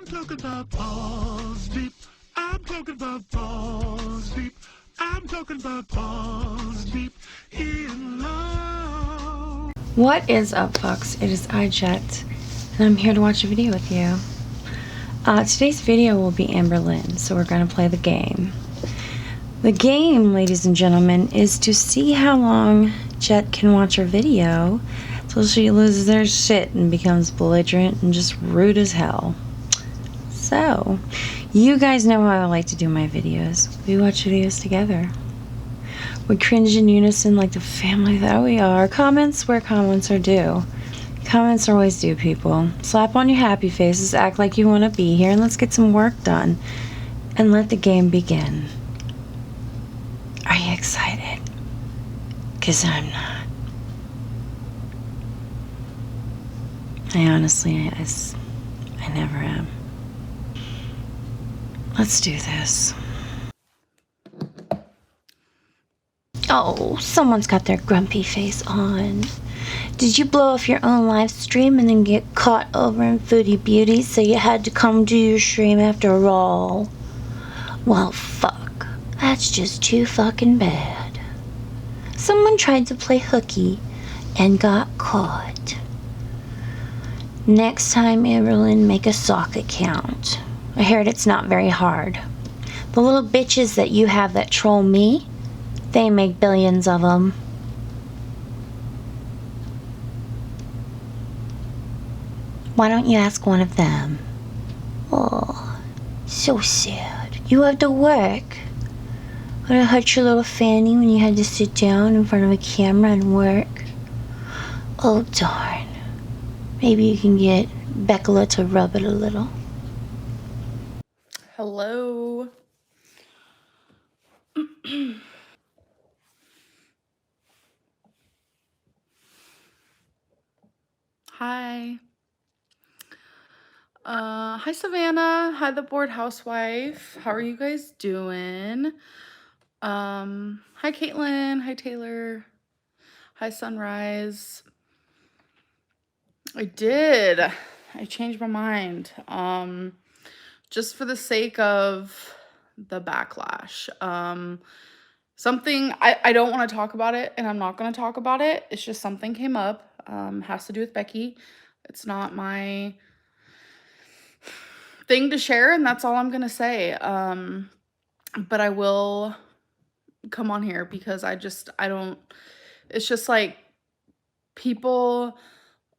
I'm talking about balls deep. I'm talking about balls deep. I'm talking about balls deep in love. What is up, fucks? It is I, Jet, and I'm here to watch a video with you. Today's video will be Amberlynn, so we're going to play the game. The game, ladies and gentlemen, is to see how long Jet can watch her video till she loses her shit and becomes belligerent and just rude as hell. So, you guys know how I like to do my videos. We watch videos together. We cringe in unison like the family that we are. Comments where comments are due. Comments are always due, people. Slap on your happy faces, act like you want to be here, and let's get some work done. And let the game begin. Are you excited? 'Cause I'm not. I honestly, I never am. Let's do this. Oh, someone's got their grumpy face on. Did you blow off your own live stream and then get caught over in Foodie Beauty, so you had to come do your stream after all? Well, fuck. That's just too fucking bad. Someone tried to play hooky and got caught. Next time, Amberlynn, make a sock account. I heard it's not very hard. The little bitches that you have that troll me, they make billions of them. Why don't you ask one of them? Oh, so sad. You have to work. Would it hurt your little fanny when you had to sit down in front of a camera and work? Oh, darn. Maybe you can get Becca to rub it a little. Hello. Hi. Hi Savannah. Hi the bored housewife. How are you guys doing? Hi Caitlin. Hi Taylor. Hi Sunrise. I did. I changed my mind. Just for the sake of the backlash. Something I don't want to talk about it, and I'm not going to talk about it. It's just something came up. Has to do with Becky. It's not my thing to share, and that's all I'm going to say. But I will come on here because I don't, it's just like people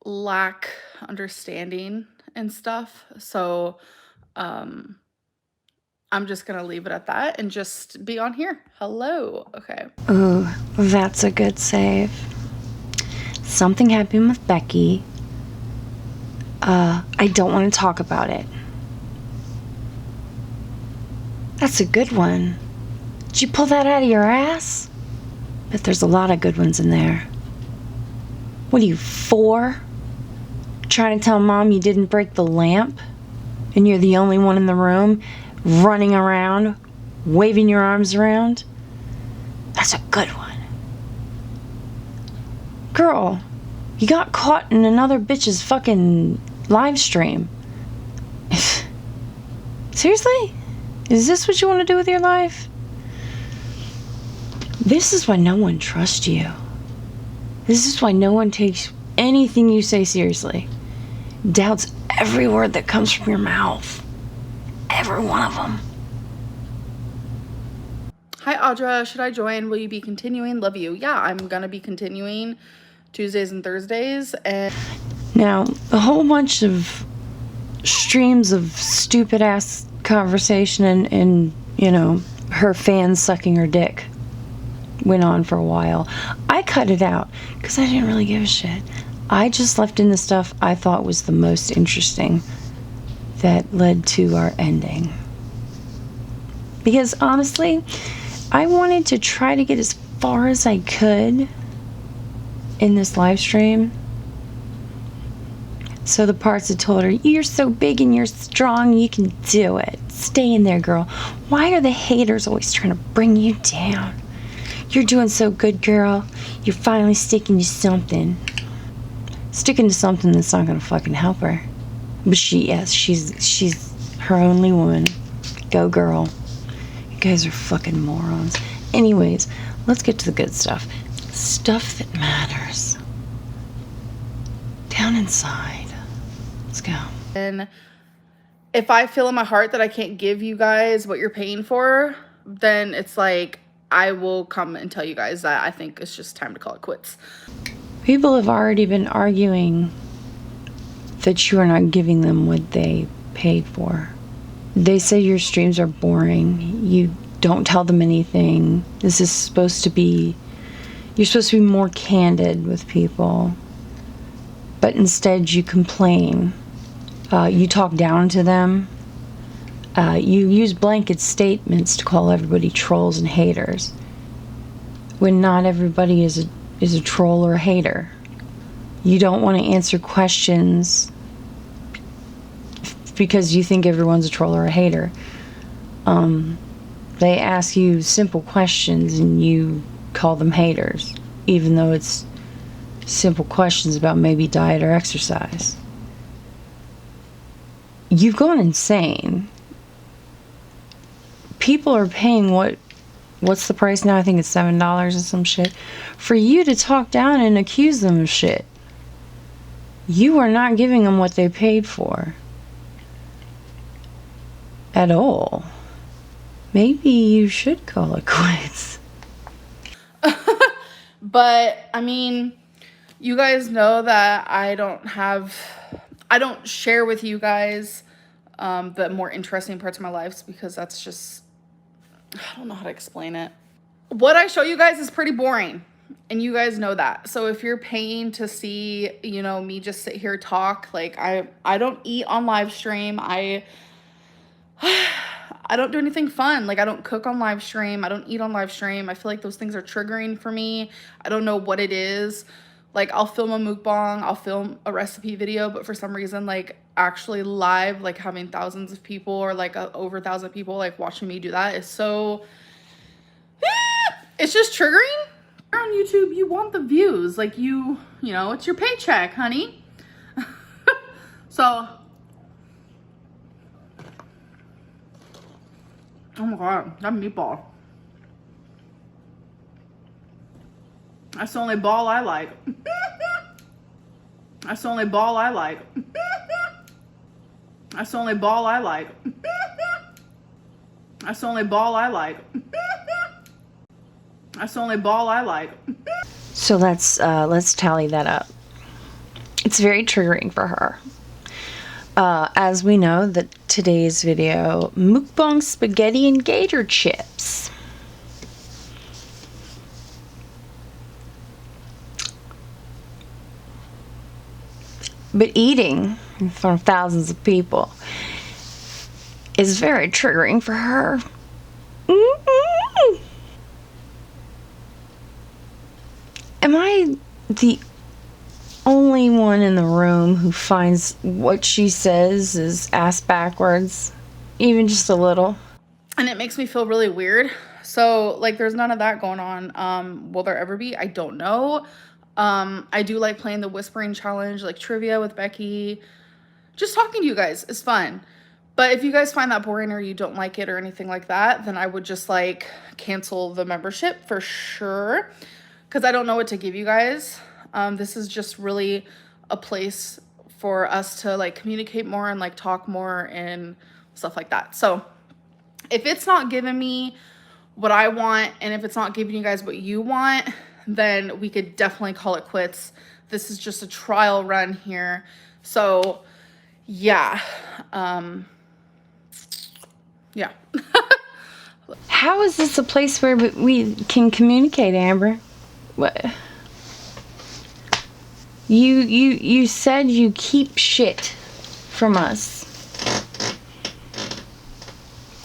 lack understanding and stuff. So, I'm just gonna leave it at that and just be on here. Hello. Okay. Ooh, that's a good save. Something happened with Becky. I don't want to talk about it. That's a good one. Did you pull that out of your ass? Bet there's a lot of good ones in there. What are you, 4? Trying to tell Mom you didn't break the lamp? And you're the only one in the room running around, waving your arms around? That's a good one. Girl, you got caught in another bitch's fucking live stream. Seriously? Is this what you want to do with your life? This is why no one trusts you. This is why no one takes anything you say seriously. Doubts every word that comes from your mouth. Every one of them. Hi Audra, should I join? Will you be continuing? Love you. Yeah, I'm gonna be continuing Tuesdays and Thursdays. And now, a whole bunch of streams of stupid ass conversation and you know, her fans sucking her dick went on for a while. I cut it out because I didn't really give a shit. I just left in the stuff I thought was the most interesting that led to our ending. Because honestly, I wanted to try to get as far as I could in this live stream. So the parts that told her, you're so big and you're strong, you can do it. Stay in there, girl. Why are the haters always trying to bring you down? You're doing so good, girl. You're finally sticking to something. Sticking to something that's not gonna fucking help her. But she's Her only one. Go girl. You guys are fucking morons. Anyways, let's get to the good stuff. Stuff that matters. Down inside. Let's go. And if I feel in my heart that I can't give you guys what you're paying for, then it's like I will come and tell you guys that I think it's just time to call it quits. People have already been arguing that you are not giving them what they paid for. They say your streams are boring. You don't tell them anything. This is supposed to be, you're supposed to be more candid with people. But instead you complain. You talk down to them. You use blanket statements to call everybody trolls and haters, when not everybody is a troll or a hater. You don't want to answer questions because you think everyone's a troll or a hater. They ask you simple questions and you call them haters, even though it's simple questions about maybe diet or exercise. You've gone insane. People are paying what's the price now? I think it's $7 or some shit for you to talk down and accuse them of shit. You are not giving them what they paid for at all. Maybe you should call it quits. But I mean, you guys know that I don't share with you guys the more interesting parts of my life, because that's just, I don't know how to explain it. What I show you guys is pretty boring, and you guys know that. So if you're paying to see, you know, me just sit here talk, like I don't eat on live stream. I don't do anything fun. Like, I don't cook on live stream. I don't eat on live stream. I feel like those things are triggering for me. I don't know what it is. Like, I'll film a mukbang, I'll film a recipe video, but for some reason, like, actually live, like, having thousands of people or, like, over 1,000 people, like, watching me do that is so... it's just triggering. On YouTube, you want the views. Like, you know, it's your paycheck, honey. So... oh my god, that meatball. That's the only ball I like. That's the only ball I like. That's the only ball I like. That's the only ball I like. That's the only ball I like. So let's tally that up. It's very triggering for her. As we know, that today's video, mukbang spaghetti and gator chips. But eating in front of thousands of people is very triggering for her. Am I the only one in the room who finds what she says is ass backwards, even just a little? And it makes me feel really weird. So, like, there's none of that going on. Will there ever be? I don't know. I do like playing the whispering challenge, like trivia with Becky. Just talking to you guys is fun. But if you guys find that boring or you don't like it or anything like that, then I would just, like, cancel the membership for sure, because I don't know what to give you guys. This is just really a place for us to, like, communicate more and, like, talk more and stuff like that. So if it's not giving me what I want, and if it's not giving you guys what you want, then we could definitely call it quits. This is just a trial run here. So yeah. Yeah. How is this a place where we can communicate, Amber? What? You said you keep shit from us.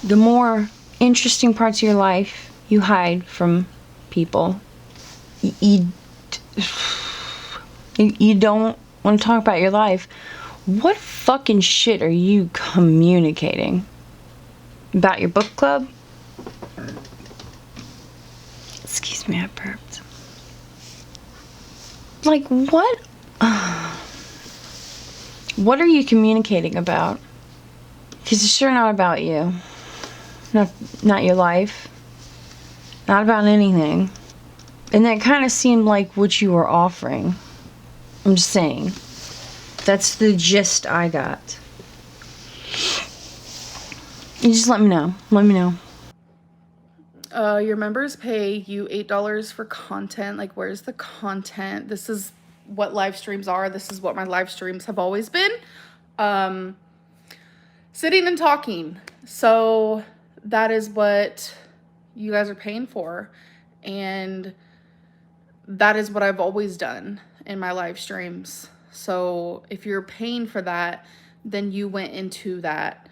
The more interesting parts of your life you hide from people. You don't want to talk about your life. What fucking shit are you communicating? About your book club? Excuse me, I burped. Like, what? What are you communicating about? Because it's sure not about you. Not your life. Not about anything. And that kind of seemed like what you were offering. I'm just saying. That's the gist I got. You just let me know. Let me know. Your members pay you $8 for content. Like, where's the content? This is what live streams are. This is what my live streams have always been. Sitting and talking. So that is what you guys are paying for. And that is what I've always done in my live streams. So if you're paying for that, then you went into that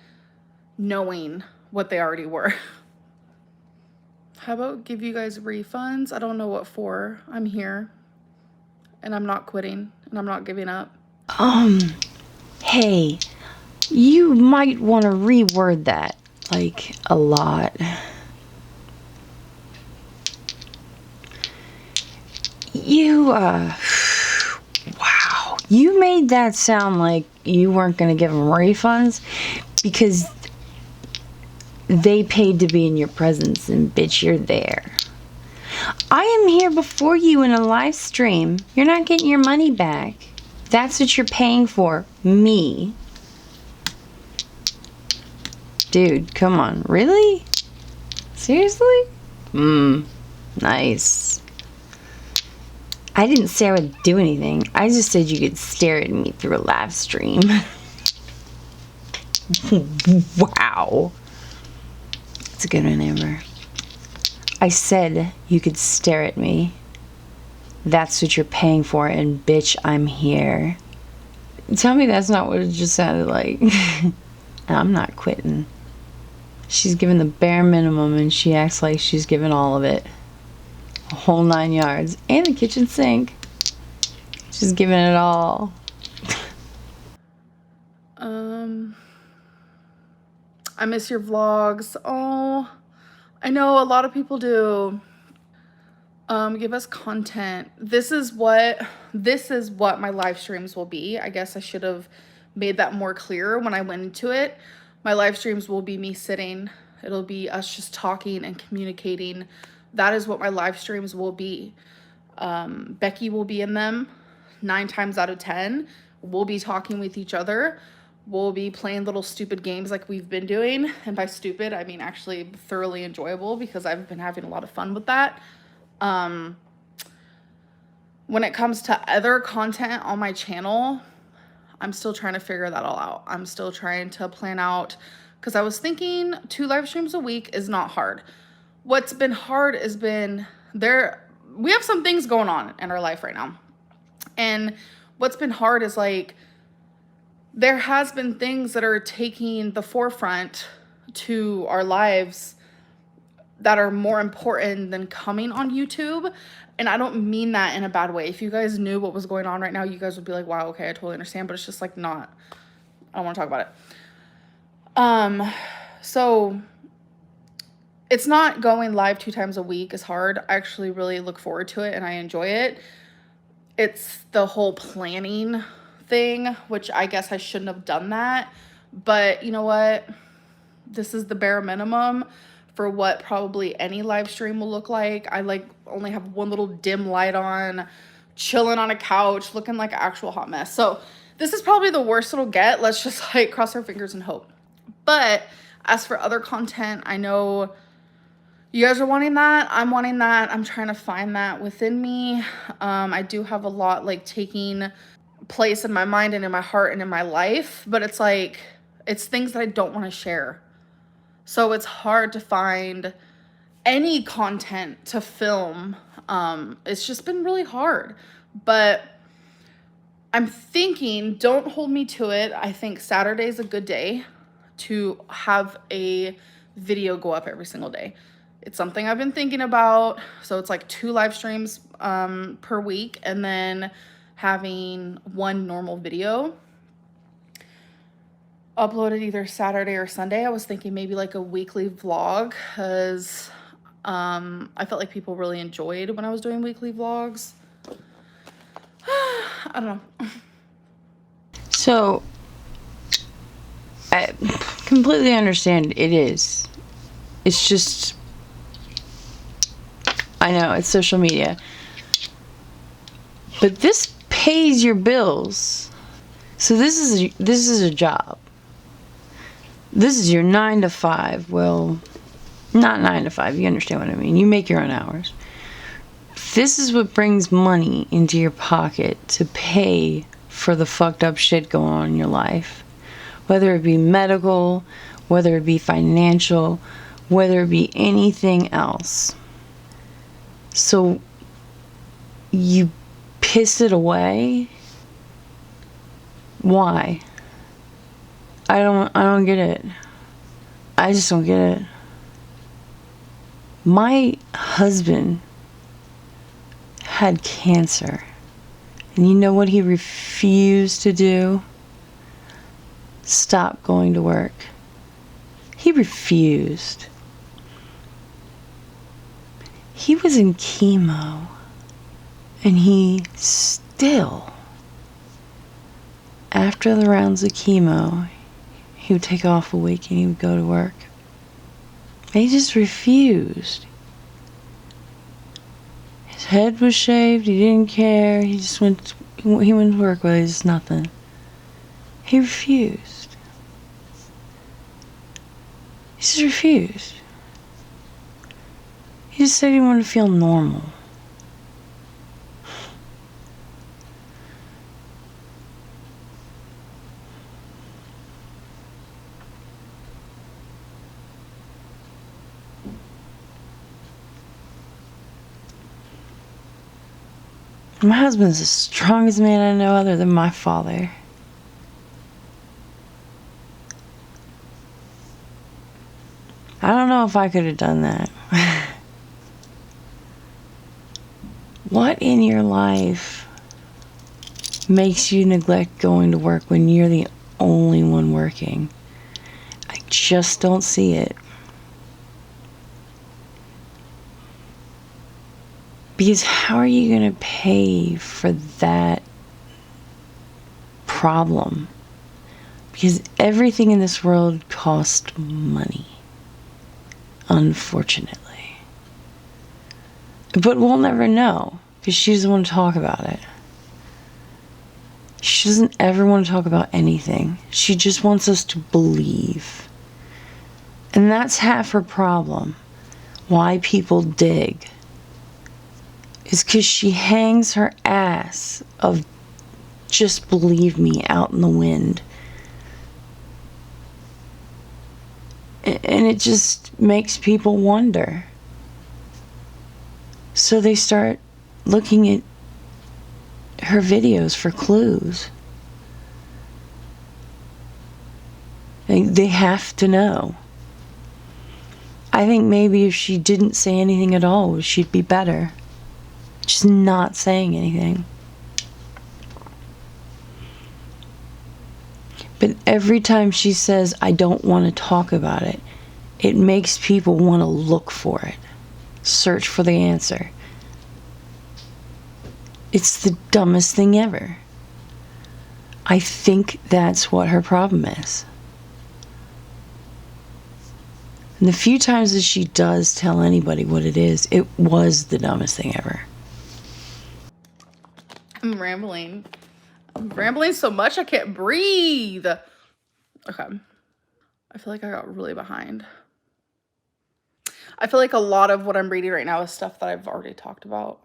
knowing what they already were. How about give you guys refunds? I don't know what for. I'm here and I'm not quitting and I'm not giving up. Hey, you might want to reword that, like, a lot. Wow. You made that sound like you weren't going to give them refunds because they paid to be in your presence and bitch, you're there. I am here before you in a live stream. You're not getting your money back. That's what you're paying for. Me. Dude, come on. Really? Seriously? Nice. I didn't say I would do anything. I just said you could stare at me through a live stream. Wow. It's a good one, Amber. I said you could stare at me. That's what you're paying for, and bitch, I'm here. Tell me that's not what it just sounded like. I'm not quitting. She's given the bare minimum, and she acts like she's given all of it. A whole 9 yards. And the kitchen sink. She's giving it all. I miss your vlogs. Oh, I know a lot of people do. Give us content. This is what my live streams will be. I guess I should have made that more clear when I went into it. My live streams will be me sitting. It'll be us just talking and communicating. That is what my live streams will be. Becky will be in them 9 times out of 10. We'll be talking with each other. We'll be playing little stupid games like we've been doing. And by stupid, I mean actually thoroughly enjoyable because I've been having a lot of fun with that. When it comes to other content on my channel, I'm still trying to figure that all out. I'm still trying to plan out because I was thinking 2 live streams a week is not hard. What's been hard has been we have some things going on in our life right now. And what's been hard is like, there has been things that are taking the forefront to our lives that are more important than coming on YouTube. And I don't mean that in a bad way. If you guys knew what was going on right now, you guys would be like, wow, okay, I totally understand. But it's just like not, I don't want to talk about it. So it's not going live 2 times a week is hard. I actually really look forward to it and I enjoy it. It's the whole planning thing, which I guess I shouldn't have done that. But you know what? This is the bare minimum for what probably any live stream will look like. I like only have one little dim light on, chilling on a couch, looking like an actual hot mess. So this is probably the worst it'll get. Let's just like cross our fingers and hope. But as for other content, I know you guys are wanting that. I'm wanting that. I'm trying to find that within me. I do have a lot like taking place in my mind and in my heart and in my life, but it's like, it's things that I don't want to share. So it's hard to find any content to film. It's just been really hard, but I'm thinking, don't hold me to it. I think Saturday's a good day to have a video go up every single day. It's something I've been thinking about. So it's like 2 live streams per week and then having 1 normal video uploaded either Saturday or Sunday. I was thinking maybe like a weekly vlog because I felt like people really enjoyed when I was doing weekly vlogs. I don't know. So I completely understand it is. It's just, I know, it's social media. But this pays your bills. So this is a job. This is your 9 to 5. Well, not 9 to 5. You understand what I mean. You make your own hours. This is what brings money into your pocket to pay for the fucked up shit going on in your life. Whether it be medical, whether it be financial, whether it be anything else. So you piss it away? Why? I don't get it. I just don't get it. My husband had cancer. And you know what he refused to do? Stop going to work. He refused. He was in chemo. And he still, after the rounds of chemo, he would take off a week and he would go to work. He just refused. His head was shaved. He didn't care. He just went. He went to work with just nothing. He refused. He just refused. He just said he wanted to feel normal. My husband's the strongest man I know other than my father. I don't know if I could have done that. What in your life makes you neglect going to work when you're the only one working? I just don't see it. Because how are you going to pay for that problem? Because everything in this world costs money, unfortunately. But we'll never know, because she doesn't want to talk about it. She doesn't ever want to talk about anything. She just wants us to believe. And that's half her problem. Why people dig. Is because she hangs her ass of just believe me out in the wind. And it just makes people wonder. So they start looking at her videos for clues. They have to know. I think maybe if she didn't say anything at all, she'd be better. Just not saying anything. But every time she says, I don't want to talk about it, it makes people want to look for it. Search for the answer. It's the dumbest thing ever. I think that's what her problem is. And the few times that she does tell anybody what it is, it was the dumbest thing ever. I'm rambling. I'm rambling so much I can't breathe. Okay. I feel like I got really behind. I feel like a lot of what I'm reading right now is stuff that I've already talked about.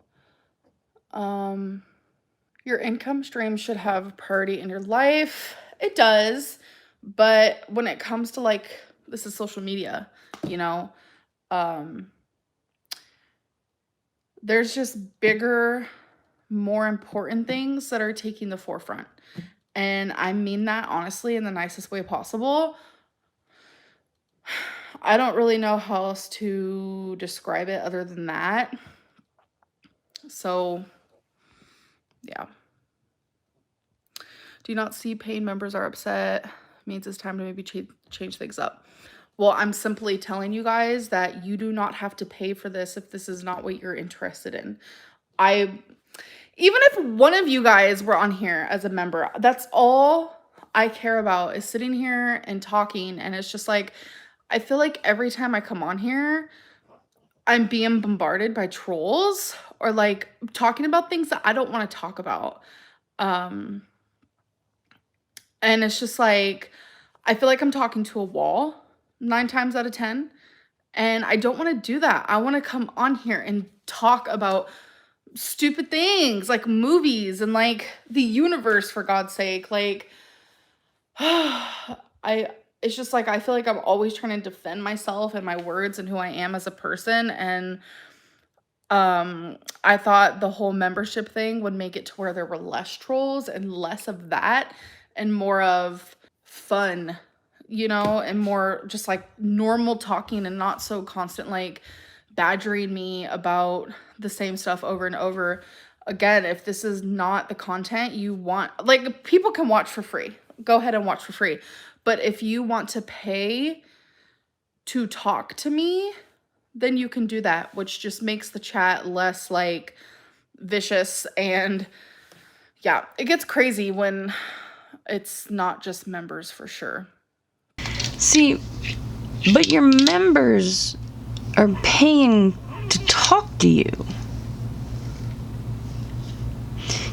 Your income stream should have priority in your life. It does. But when it comes to, like, this is social media, you know, there's just bigger, more important things that are taking the forefront. And I mean that honestly in the nicest way possible. I don't really know how else to describe it other than that. So, yeah. Do you not see paying members are upset? Means it's time to maybe change things up. Well, I'm simply telling you guys that you do not have to pay for this if this is not what you're interested in. Even if one of you guys were on here as a member, that's all I care about is sitting here and talking, and it's just like I feel like every time I come on here, I'm being bombarded by trolls or like talking about things that I don't want to talk about. Um and it's just like I feel like I'm talking to a wall 9 times out of 10, and I don't want to do that. I want to come on here and talk about stupid things like movies and like the universe, for God's sake. Like I it's just like I feel like I'm always trying to defend myself and my words and who I am as a person, and I thought the whole membership thing would make it to where there were less trolls and less of that and more of fun, and more just like normal talking and not so constant like badgering me about the same stuff over and over. Again, if this is not the content you want, like people can watch for free. Go ahead and watch for free. But if you want to pay to talk to me, then you can do that, which just makes the chat less like vicious. And yeah, it gets crazy when it's not just members, for sure. See, but your members are paying to talk to you.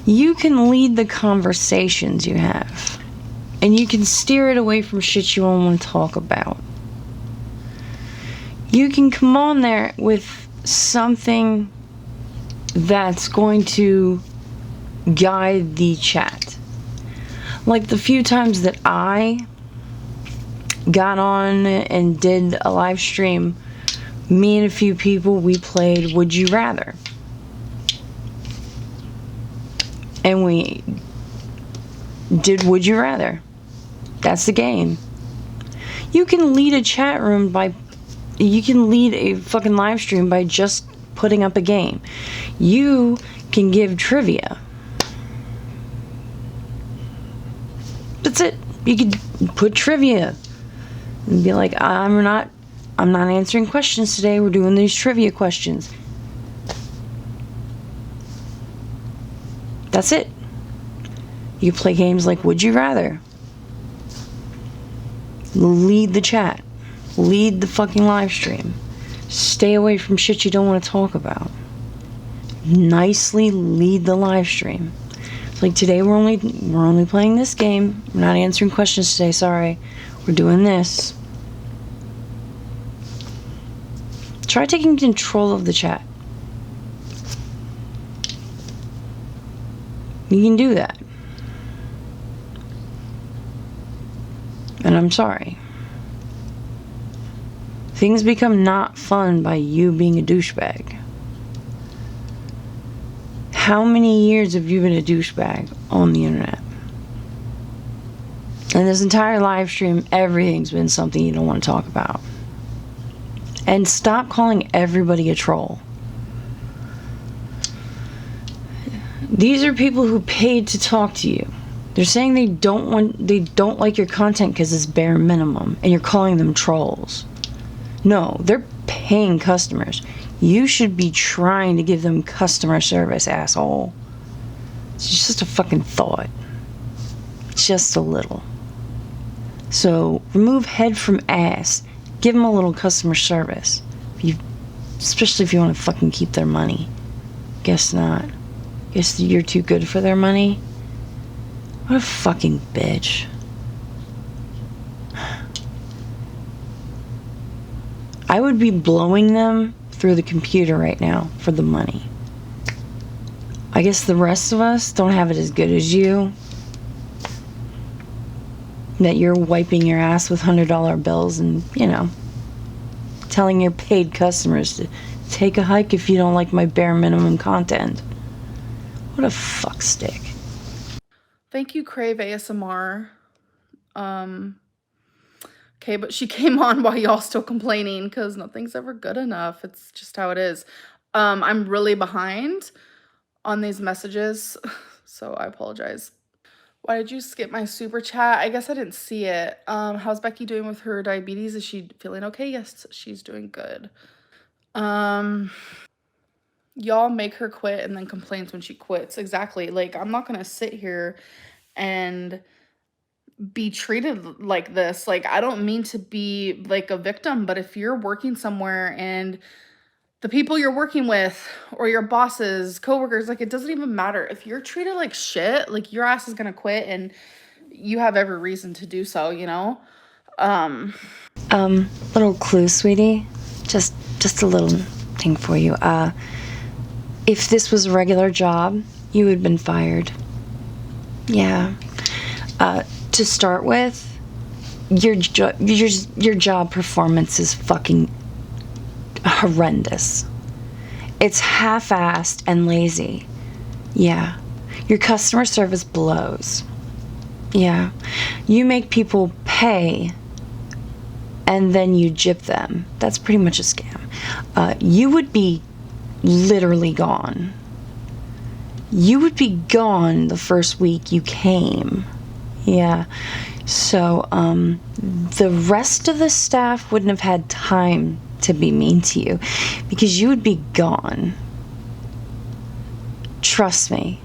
You can lead the conversations you have, and you can steer it away from shit you don't want to talk about. You can come on there with something that's going to guide the chat. Like the few times that I got on and did a live stream, me and a few people, we played Would You Rather. And we did Would You Rather. That's the game. You can lead a chat room you can lead a fucking live stream by just putting up a game. You can give trivia. That's it. You could put trivia and be like, I'm not answering questions today. We're doing these trivia questions. That's it. You play games like Would You Rather. Lead the chat. Lead the fucking live stream. Stay away from shit you don't want to talk about. Nicely lead the live stream. It's like today we're only playing this game. We're not answering questions today, sorry. We're doing this. Try taking control of the chat. You can do that. And I'm sorry. Things become not fun by you being a douchebag. How many years have you been a douchebag on the internet? And this entire live stream, everything's been something you don't want to talk about. And stop calling everybody a troll. These are people who paid to talk to you. They're saying they don't like your content because it's bare minimum, and you're calling them trolls. No, they're paying customers. You should be trying to give them customer service, asshole. It's just a fucking thought. Just a little. So remove head from ass. Give them a little customer service. Especially if you want to fucking keep their money. Guess not. Guess you're too good for their money. What a fucking bitch. I would be blowing them through the computer right now for the money. I guess the rest of us don't have it as good as you. That you're wiping your ass with $100 bills and, telling your paid customers to take a hike if you don't like my bare minimum content. What a fuckstick. Thank you, Crave ASMR. Okay, but she came on while y'all still complaining because nothing's ever good enough. It's just how it is. I'm really behind on these messages, so I apologize. Why did you skip my super chat? I guess I didn't see it. How's Becky doing with her diabetes? Is she feeling okay? Yes, she's doing good. Y'all make her quit and then complains when she quits. Exactly. Like, I'm not gonna sit here and be treated like this. Like, I don't mean to be like a victim, but if you're working somewhere and the people you're working with or your bosses, coworkers, like, it doesn't even matter. If you're treated like shit, like, your ass is gonna quit, and you have every reason to do so, you know? Little clue, sweetie. Just a little thing for you. If this was a regular job, you would have been fired. Yeah. To start with, your job performance is fucking horrendous. It's half-assed and lazy. Yeah. Your customer service blows. Yeah. You make people pay and then you gyp them. That's pretty much a scam. You would be literally gone. You would be gone the first week you came. Yeah. So, the rest of the staff wouldn't have had time to be mean to you because you would be gone. Trust me.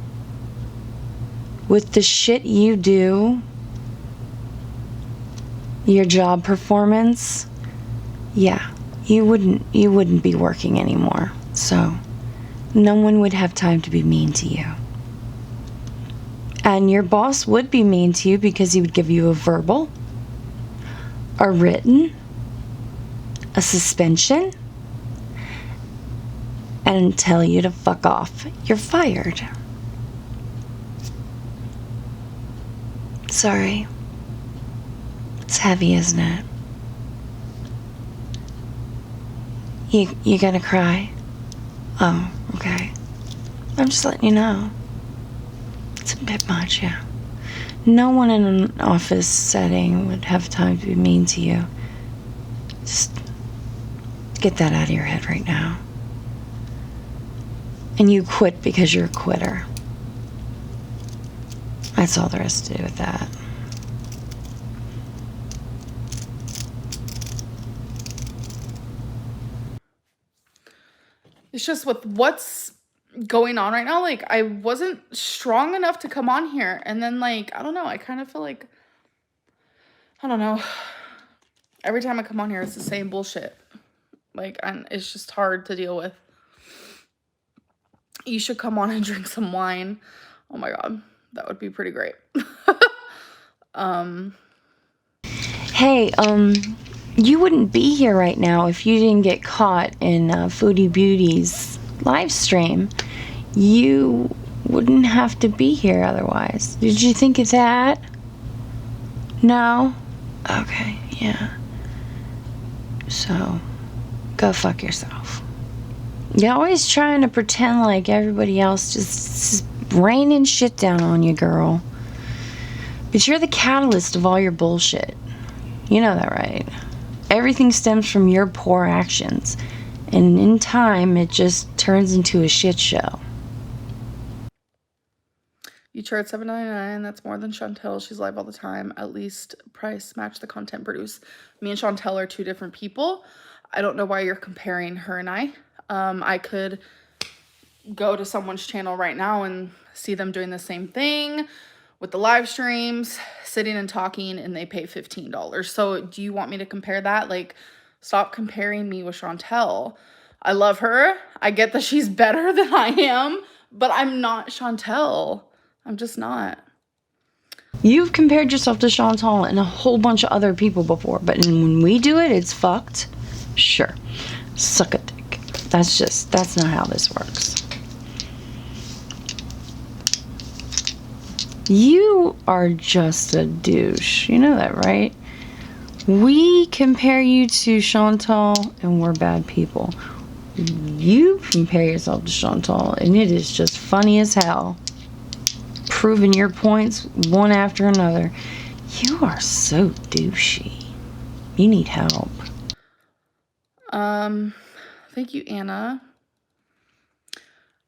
With the shit you do, your job performance, yeah, you wouldn't be working anymore. So, no one would have time to be mean to you. And your boss would be mean to you because he would give you a verbal, a written, a suspension, and tell you to fuck off. You're fired. Sorry. It's heavy, isn't it? You gonna cry? Oh, okay. I'm just letting you know. It's a bit much, yeah. No one in an office setting would have time to be mean to you. Just get that out of your head right now. And you quit because you're a quitter. That's all there is to do with that. It's just with what's going on right now, like, I wasn't strong enough to come on here. And then, like, I don't know, I kind of feel like, I don't know. Every time I come on here, it's the same bullshit. Like, and it's just hard to deal with. You should come on and drink some wine. Oh my God, that would be pretty great. Hey, you wouldn't be here right now if you didn't get caught in Foodie Beauty's live stream. You wouldn't have to be here otherwise. Did you think of that? No? Okay, yeah. So, go fuck yourself. You're always trying to pretend like everybody else just raining shit down on you, girl. But you're the catalyst of all your bullshit. You know that, right? Everything stems from your poor actions. And in time, it just turns into a shit show. You charge $7.99. That's more than Chantel. She's live all the time. At least price match the content produced. Me and Chantel are two different people. I don't know why you're comparing her and I. I could go to someone's channel right now and see them doing the same thing with the live streams, sitting and talking, and they pay $15. So do you want me to compare that? Like, stop comparing me with Chantel. I love her. I get that she's better than I am, but I'm not Chantel. I'm just not. You've compared yourself to Chantal and a whole bunch of other people before, but when we do it, it's fucked. Sure. Suck a dick. That's not how this works. You are just a douche. You know that, right? We compare you to Chantal and we're bad people. You compare yourself to Chantal and it is just funny as hell. Proving your points one after another. You are so douchey. You need help. Thank you, Anna.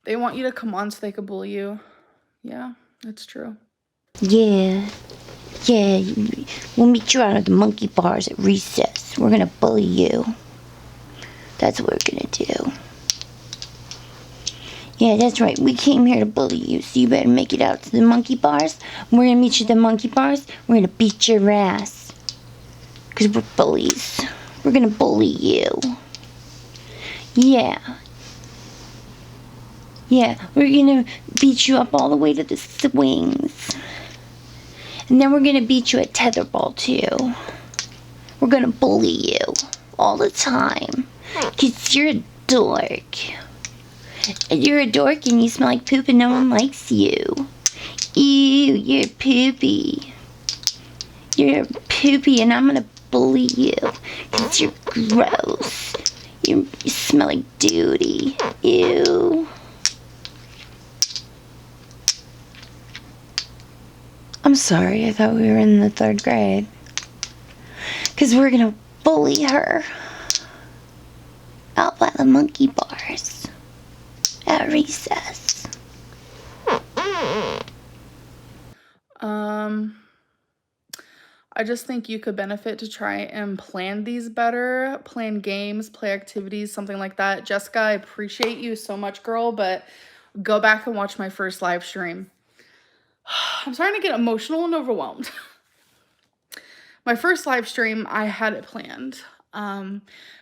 They want you to come on so they can bully you. Yeah, that's true. Yeah, we'll meet you out at the monkey bars at recess. We're gonna bully you. That's what we're gonna do. Yeah, that's right. We came here to bully you, so you better make it out to the monkey bars. We're gonna meet you at the monkey bars. We're gonna beat your ass. Because we're bullies. We're gonna bully you. Yeah. Yeah, we're gonna beat you up all the way to the swings. And then we're gonna beat you at tetherball, too. We're gonna bully you all the time. Because you're a dork. And you're a dork and you smell like poop and no one likes you. Ew, you're poopy. You're poopy and I'm gonna bully you. Because you're gross. You smell like duty. Ew. I'm sorry, I thought we were in the 3rd grade. Because we're gonna bully her. Out by the monkey bars. At recess. I just think you could benefit to try and plan these better, plan games, play activities, something like that. Jessica, I appreciate you so much, girl, but go back and watch my first live stream. I'm starting to get emotional and overwhelmed. My first live stream, I had it planned.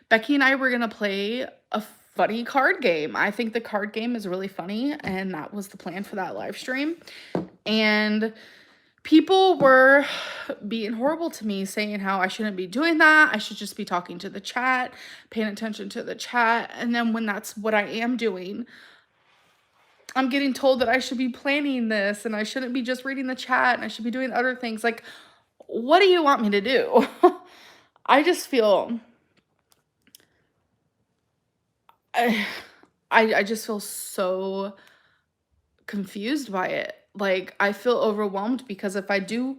Becky and I were gonna play a funny card game. I think the card game is really funny, and that was the plan for that live stream. And people were being horrible to me, saying how I shouldn't be doing that. I should just be talking to the chat, paying attention to the chat. And then when that's what I am doing, I'm getting told that I should be planning this and I shouldn't be just reading the chat and I should be doing other things. Like, what do you want me to do? I just feel... I just feel so confused by it. Like, I feel overwhelmed because if I do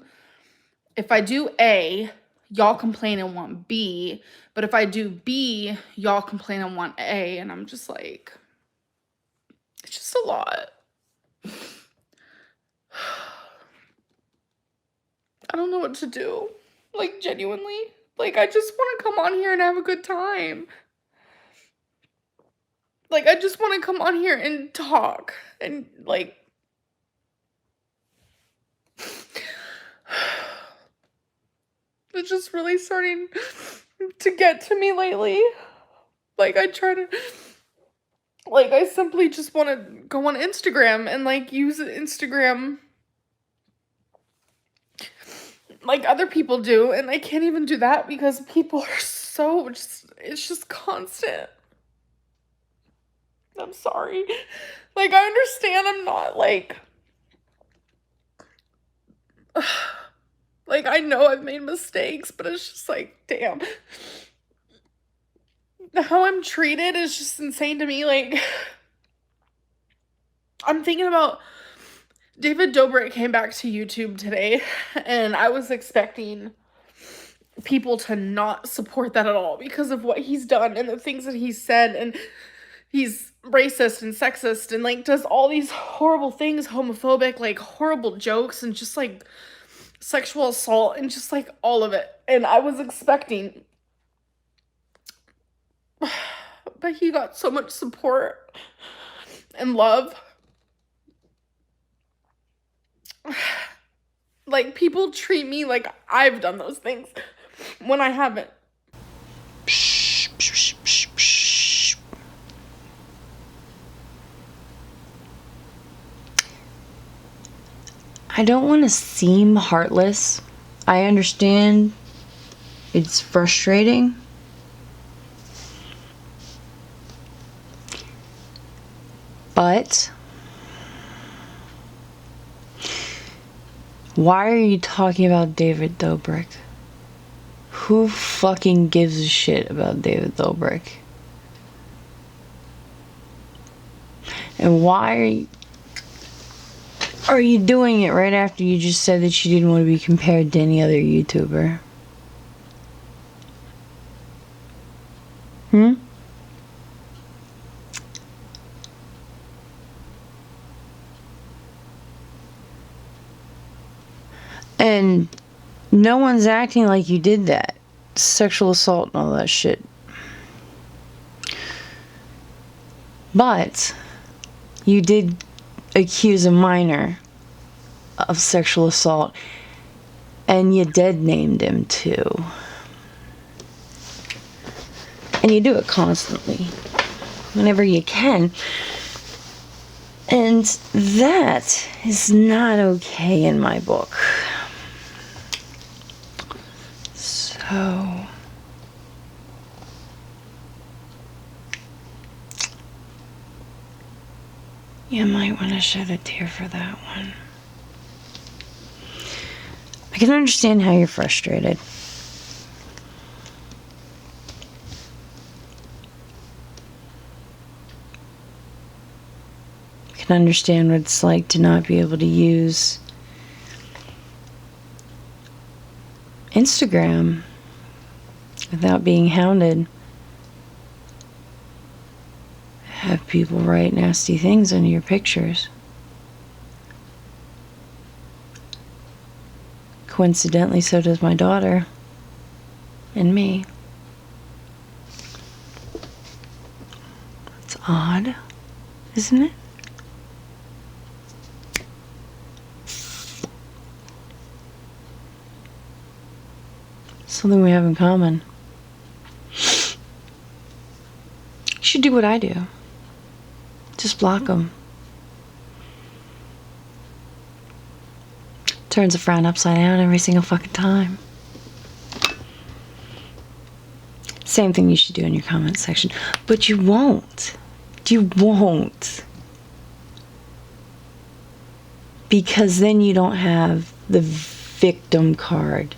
A, y'all complain and want B, but if I do B, y'all complain and want A, and I'm just like, it's just a lot. I don't know what to do. Like, genuinely. Like, I just want to come on here and have a good time. Like, I just want to come on here and talk. And, like... It's just really starting to get to me lately. Like, I simply just want to go on Instagram and, like, use Instagram like other people do. And I can't even do that because people are so it's just constant. I'm sorry. Like, I understand I'm not, like... Like, I know I've made mistakes, but it's just like, damn. How I'm treated is just insane to me. Like, I'm thinking about... David Dobrik came back to YouTube today, and I was expecting people to not support that at all because of what he's done and the things that he's said, and he's racist and sexist and, like, does all these horrible things, homophobic, like, horrible jokes, and just, like, sexual assault, and just, like, all of it. And I was expecting... But he got so much support and love. Like, people treat me like I've done those things when I haven't. I don't want to seem heartless. I understand it's frustrating. But why are you talking about David Dobrik? Who fucking gives a shit about David Dobrik? And why are you doing it right after you just said that you didn't want to be compared to any other YouTuber? And no one's acting like you did that. Sexual assault and all that shit. But you did accuse a minor of sexual assault, and you dead named him too. And you do it constantly, whenever you can. And that is not okay in my book. So, you might want to shed a tear for that one. I can understand how you're frustrated. I can understand what it's like to not be able to use Instagram without being hounded. Have people write nasty things under your pictures. Coincidentally, so does my daughter and me. It's odd, isn't it? Something we have in common. You should do what I do. Just block them. Turns a frown upside down every single fucking time. Same thing you should do in your comment section. But you won't. You won't. Because then you don't have the victim card.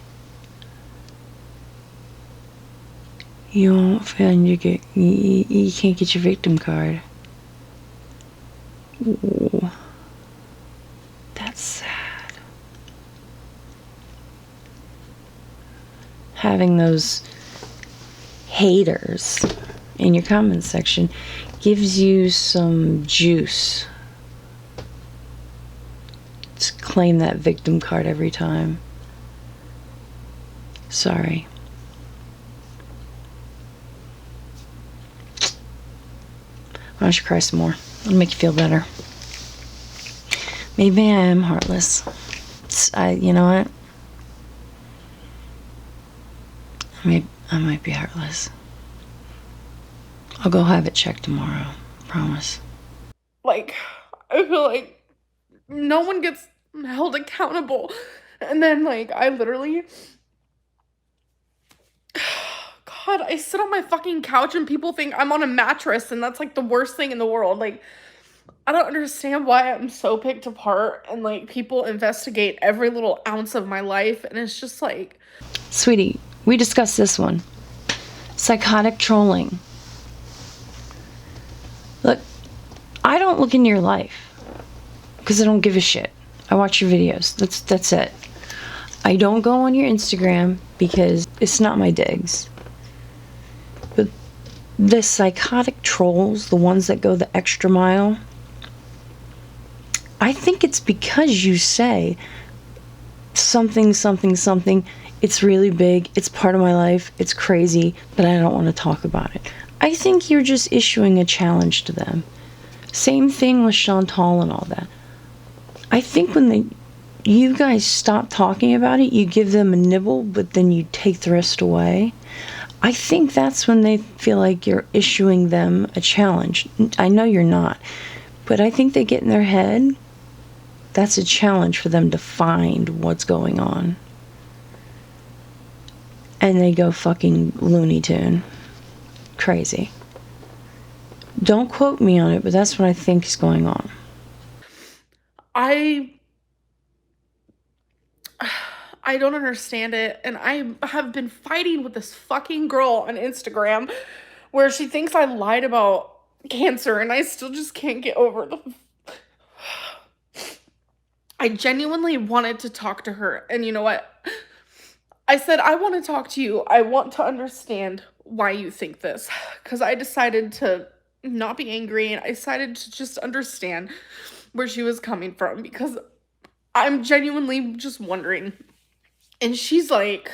You won't feel you can't get your victim card. Ooh, that's sad. Having those haters in your comment section gives you some juice to claim that victim card every time. Sorry. Why don't you cry some more? It'll make you feel better. Maybe I am heartless. You know what? I might be heartless. I'll go have it checked tomorrow. Promise. Like, I feel like no one gets held accountable. And then, like, I literally... God, I sit on my fucking couch and people think I'm on a mattress, and that's, like, the worst thing in the world. Like, I don't understand why I'm so picked apart, and, like, people investigate every little ounce of my life, and it's just, like... Sweetie, we discussed this one. Psychotic trolling. Look, I don't look into your life because I don't give a shit. I watch your videos. That's it. I don't go on your Instagram because it's not my digs. But the psychotic trolls, the ones that go the extra mile, I think it's because you say something, it's really big, it's part of my life, it's crazy, but I don't want to talk about it. I think you're just issuing a challenge to them. Same thing with Chantal and all that. I think when you guys stop talking about it, you give them a nibble, but then you take the rest away. I think that's when they feel like you're issuing them a challenge. I know you're not, but I think they get in their head, that's a challenge for them to find what's going on. And they go fucking Looney Tune. Crazy. Don't quote me on it, but that's what I think is going on. I don't understand it, and I have been fighting with this fucking girl on Instagram where she thinks I lied about cancer, and I still just can't get over the... I genuinely wanted to talk to her, and you know what? I said, I want to talk to you. I want to understand why you think this, because I decided to not be angry, and I decided to just understand where she was coming from, because I'm genuinely just wondering. And she's like,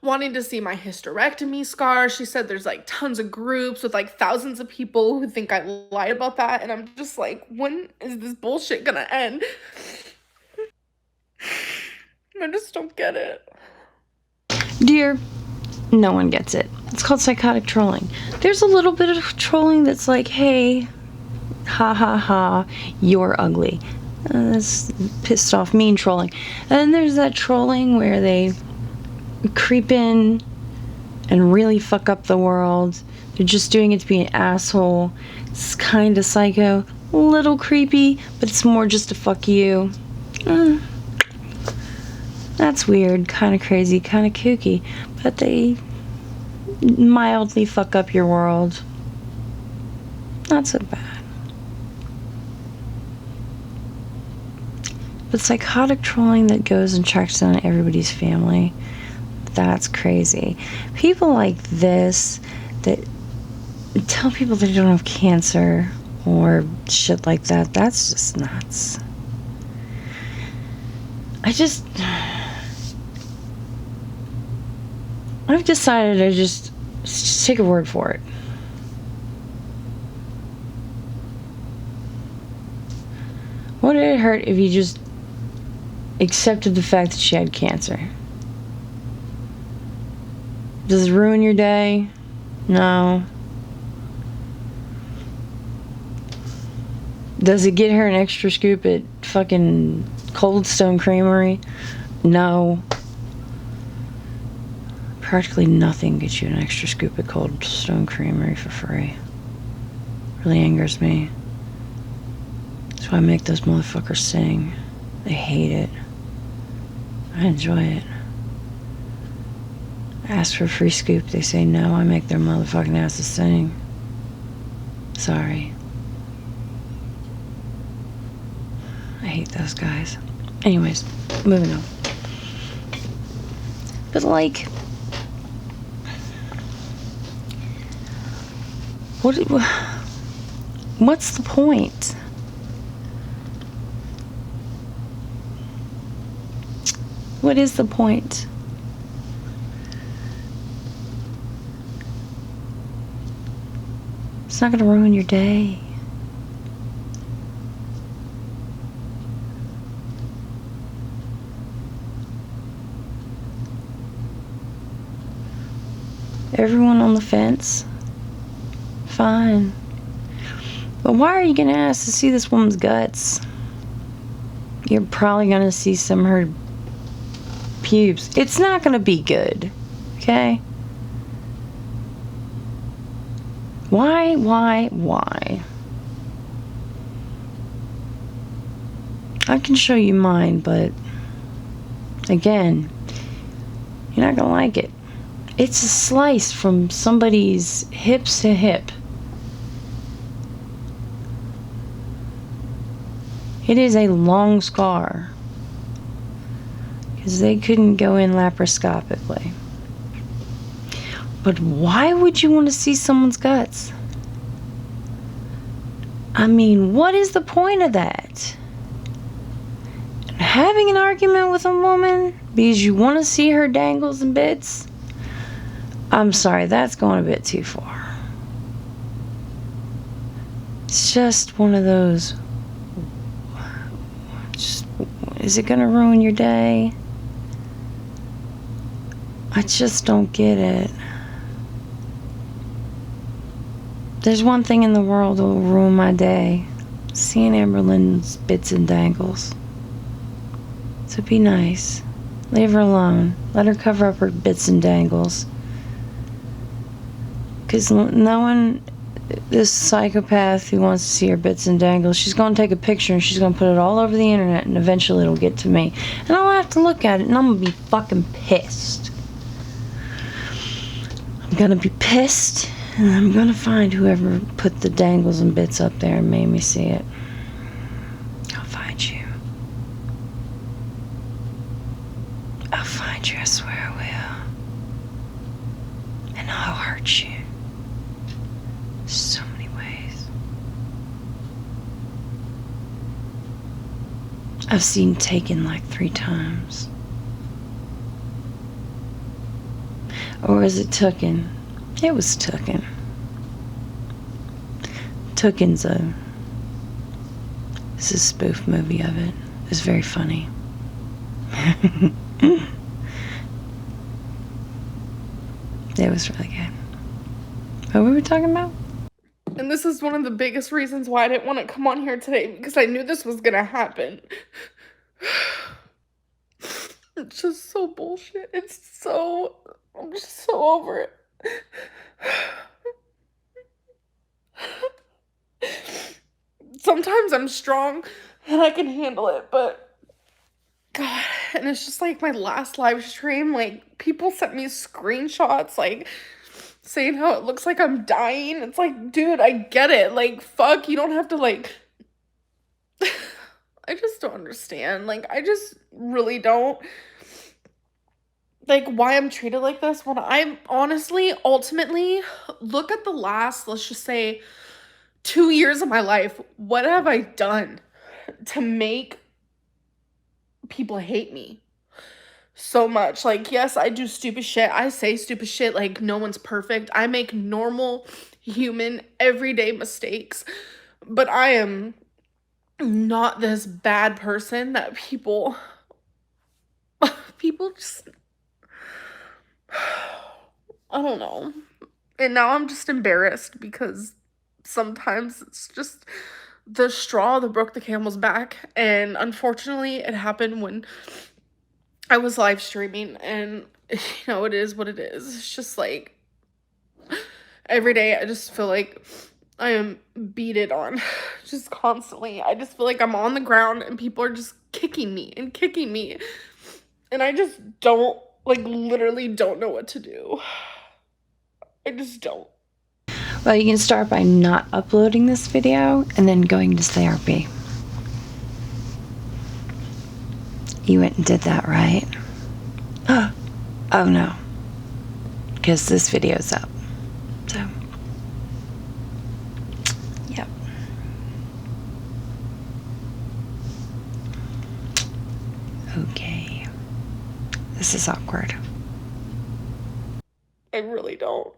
wanting to see my hysterectomy scar. She said there's like tons of groups with like thousands of people who think I lied about that. And I'm just like, when is this bullshit gonna end? I just don't get it. Dear, no one gets it. It's called psychotic trolling. There's a little bit of trolling that's like, hey, ha ha ha, you're ugly. That's pissed off, mean trolling. And then there's that trolling where they creep in and really fuck up the world. They're just doing it to be an asshole. It's kind of psycho, a little creepy, but it's more just to fuck you. That's weird, kind of crazy, kind of kooky, but they mildly fuck up your world. Not so bad. But psychotic trolling that goes and tracks down everybody's family, that's crazy. People like this that tell people they don't have cancer or shit like that, that's just nuts. I've decided to just take a word for it. What did it hurt if you just accepted the fact that she had cancer? Does it ruin your day? No. Does it get her an extra scoop at fucking Cold Stone Creamery? No. Practically nothing gets you an extra scoop at Cold Stone Creamery for free. Really angers me. That's why I make those motherfuckers sing. They hate it. I enjoy it. I ask for a free scoop, they say no, I make their motherfucking asses sing. Sorry. I hate those guys. Anyways, moving on. But like, what's the point? What is the point? It's not going to ruin your day. Everyone on the fence? Fine. But why are you going to ask to see this woman's guts? You're probably going to see some of her pubes. It's not going to be good. Okay? Why? I can show you mine, but again, you're not gonna like it. It's a slice from somebody's hips to hip. It is a long scar because they couldn't go in laparoscopically. But why would you want to see someone's guts? I mean, what is the point of that? Having an argument with a woman because you want to see her dangles and bits? I'm sorry, that's going a bit too far. It's just one of those. Is it going to ruin your day? I just don't get it. There's one thing in the world that will ruin my day. Seeing Amberlynn's bits and dangles. So be nice. Leave her alone. Let her cover up her bits and dangles. Because no one, this psychopath who wants to see her bits and dangles, she's going to take a picture and she's going to put it all over the internet and eventually it'll get to me. And I'll have to look at it and I'm going to be fucking pissed. I'm going to be pissed. And I'm gonna find whoever put the dangles and bits up there and made me see it. I'll find you. I'll find you, I swear I will. And I'll hurt you. So many ways. I've seen Taken like 3 times. Or was it Tooken? It was Tooken. Tooken's it's a spoof movie of it. It's very funny. It was really good. What were we talking about? And this is one of the biggest reasons why I didn't want to come on here today, because I knew this was gonna happen. It's just so bullshit. I'm just so over it. Sometimes I'm strong and I can handle it, but God, and it's just like my last live stream, like people sent me screenshots, like saying how it looks like I'm dying. It's like, dude, I get it. Like, fuck, you don't have to, like, I just don't understand. Like, I just really don't. Like, why I'm treated like this when I'm honestly, ultimately, look at the last, let's just say, 2 years of my life. What have I done to make people hate me so much? Like, yes, I do stupid shit. I say stupid shit. Like, no one's perfect. I make normal, human, everyday mistakes. But I am not this bad person that people just, I don't know. And now I'm just embarrassed because sometimes it's just the straw that broke the camel's back. And unfortunately, it happened when I was live streaming, and it is what it is. It's just like every day I just feel like I am beaten on just constantly. I just feel like I'm on the ground and people are just kicking me and kicking me. And I just don't, like, literally don't know what to do. I just don't. Well, you can start by not uploading this video and then going to therapy. You went and did that, right? Oh no. Because this video's up. So, yep. Okay. This is awkward. I really don't.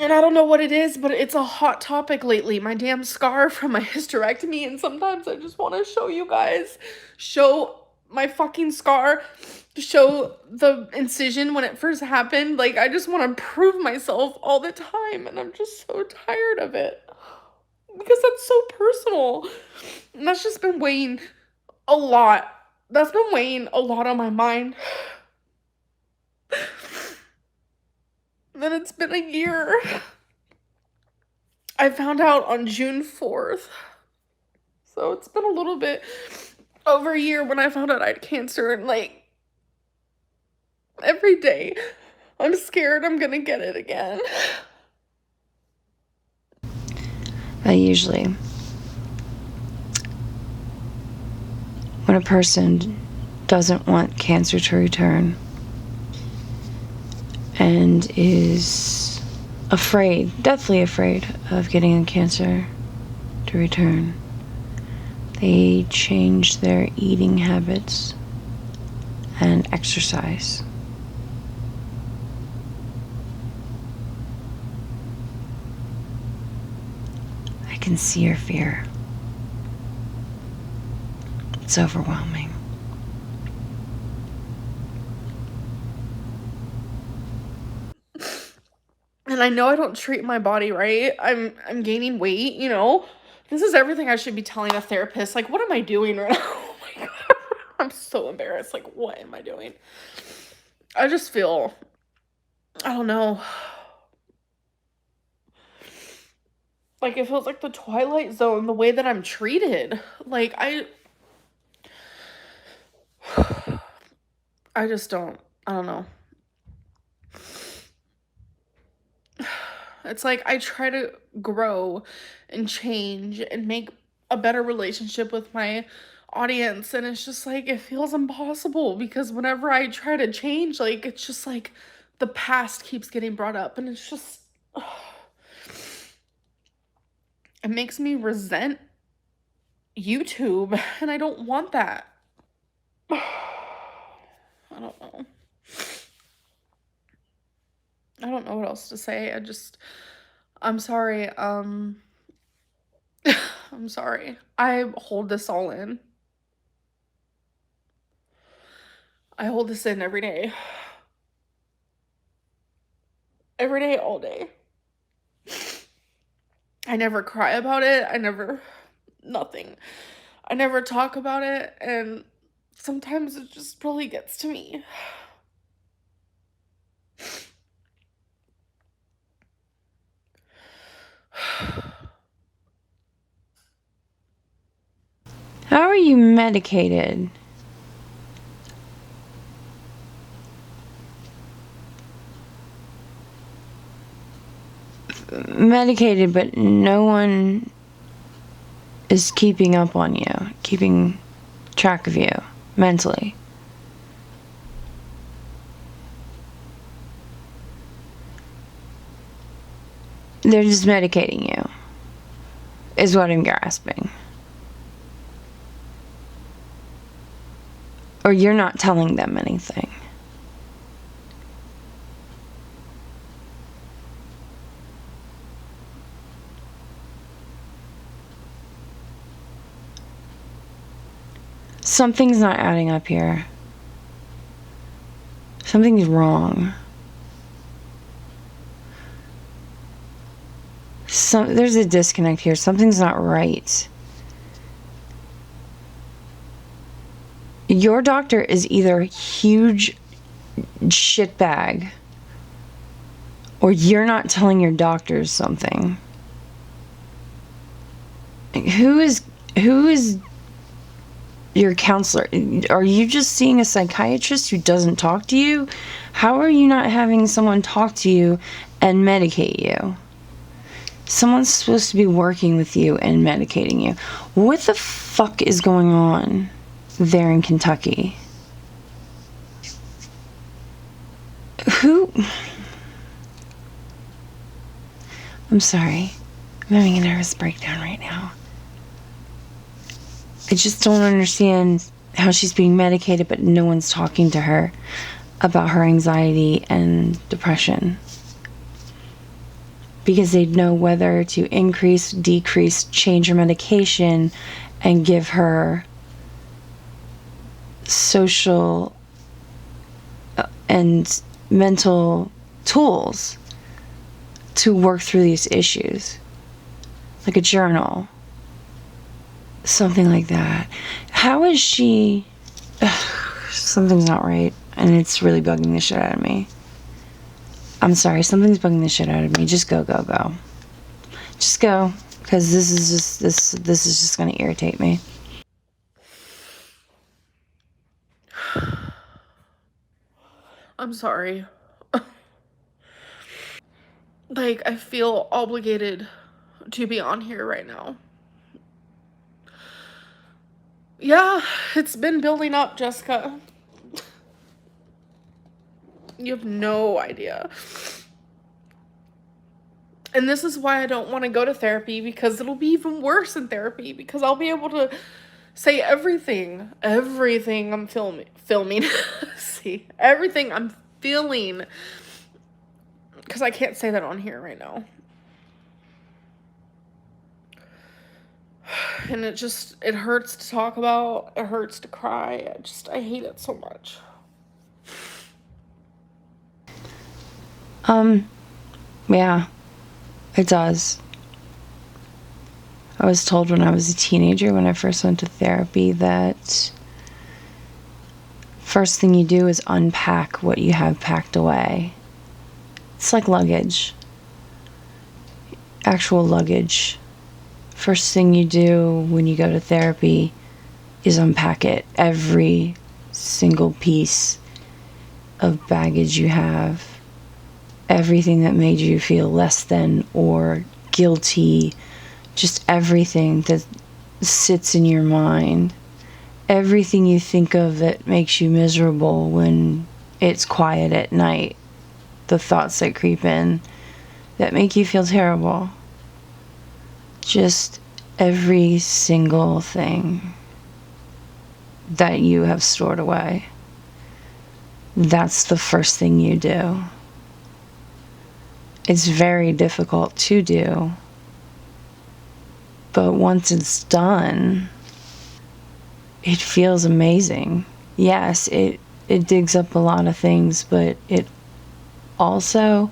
And I don't know what it is, but it's a hot topic lately. My damn scar from my hysterectomy, and sometimes I just want to show you guys. Show my fucking scar. Show the incision when it first happened. Like, I just want to prove myself all the time, and I'm just so tired of it. Because that's so personal. And that's just been weighing a lot. That's been weighing a lot on my mind. Then it's been a year. I found out on June 4th. So it's been a little bit over a year when I found out I had cancer, and like every day I'm scared I'm gonna get it again. Usually, when a person doesn't want cancer to return and is afraid, deathly afraid of getting a cancer to return, they change their eating habits and exercise. I can see your fear. It's overwhelming. And I know I don't treat my body right. I'm gaining weight, you know. This is everything I should be telling a therapist. Like, what am I doing right now? Oh my God. I'm so embarrassed. Like, what am I doing? I just feel, I don't know. Like, it feels like the Twilight Zone, the way that I'm treated. Like, I just don't, I don't know. It's like I try to grow and change and make a better relationship with my audience, and it's just like it feels impossible because whenever I try to change, like it's just like the past keeps getting brought up, and it's just it makes me resent YouTube, and I don't want that. I don't know. I don't know what else to say. I'm sorry. I'm sorry. I hold this all in. I hold this in every day. Every day, all day. I never cry about it. Nothing. I never talk about it, and sometimes it just really gets to me. How are you medicated? Medicated, but no one is keeping up on you, keeping track of you mentally. They're just medicating you, is what I'm grasping. Or you're not telling them anything. Something's not adding up here. Something's wrong. There's a disconnect here. Something's not right. Your doctor is either a huge shitbag, or you're not telling your doctors something. Who is your counselor? Are you just seeing a psychiatrist who doesn't talk to you? How are you not having someone talk to you and medicate you? Someone's supposed to be working with you and medicating you. What the fuck is going on there in Kentucky? I'm sorry. I'm having a nervous breakdown right now. I just don't understand how she's being medicated, but no one's talking to her about her anxiety and depression. Because they'd know whether to increase, decrease, change her medication, and give her social and mental tools to work through these issues. Like a journal. Something like that. How is she... something's not right. And it's really bugging the shit out of me. I'm sorry, something's bugging the shit out of me. Just go. Just go. Because this is just going to irritate me. I'm sorry. Like, I feel obligated to be on here right now. Yeah, it's been building up, Jessica. You have no idea. And this is why I don't want to go to therapy, because it'll be even worse in therapy, because I'll be able to say everything I'm filming. See, everything I'm feeling, because I can't say that on here right now. And it hurts to talk about. It hurts to cry. I hate it so much. Yeah, it does. I was told when I was a teenager, when I first went to therapy, that first thing you do is unpack what you have packed away. It's like luggage. Actual luggage. First thing you do when you go to therapy is unpack it. Every single piece of baggage you have. Everything that made you feel less than or guilty. Just everything that sits in your mind. Everything you think of that makes you miserable when it's quiet at night. The thoughts that creep in that make you feel terrible. Just every single thing that you have stored away. That's the first thing you do. It's very difficult to do. But once it's done, it feels amazing. Yes, it digs up a lot of things, but it also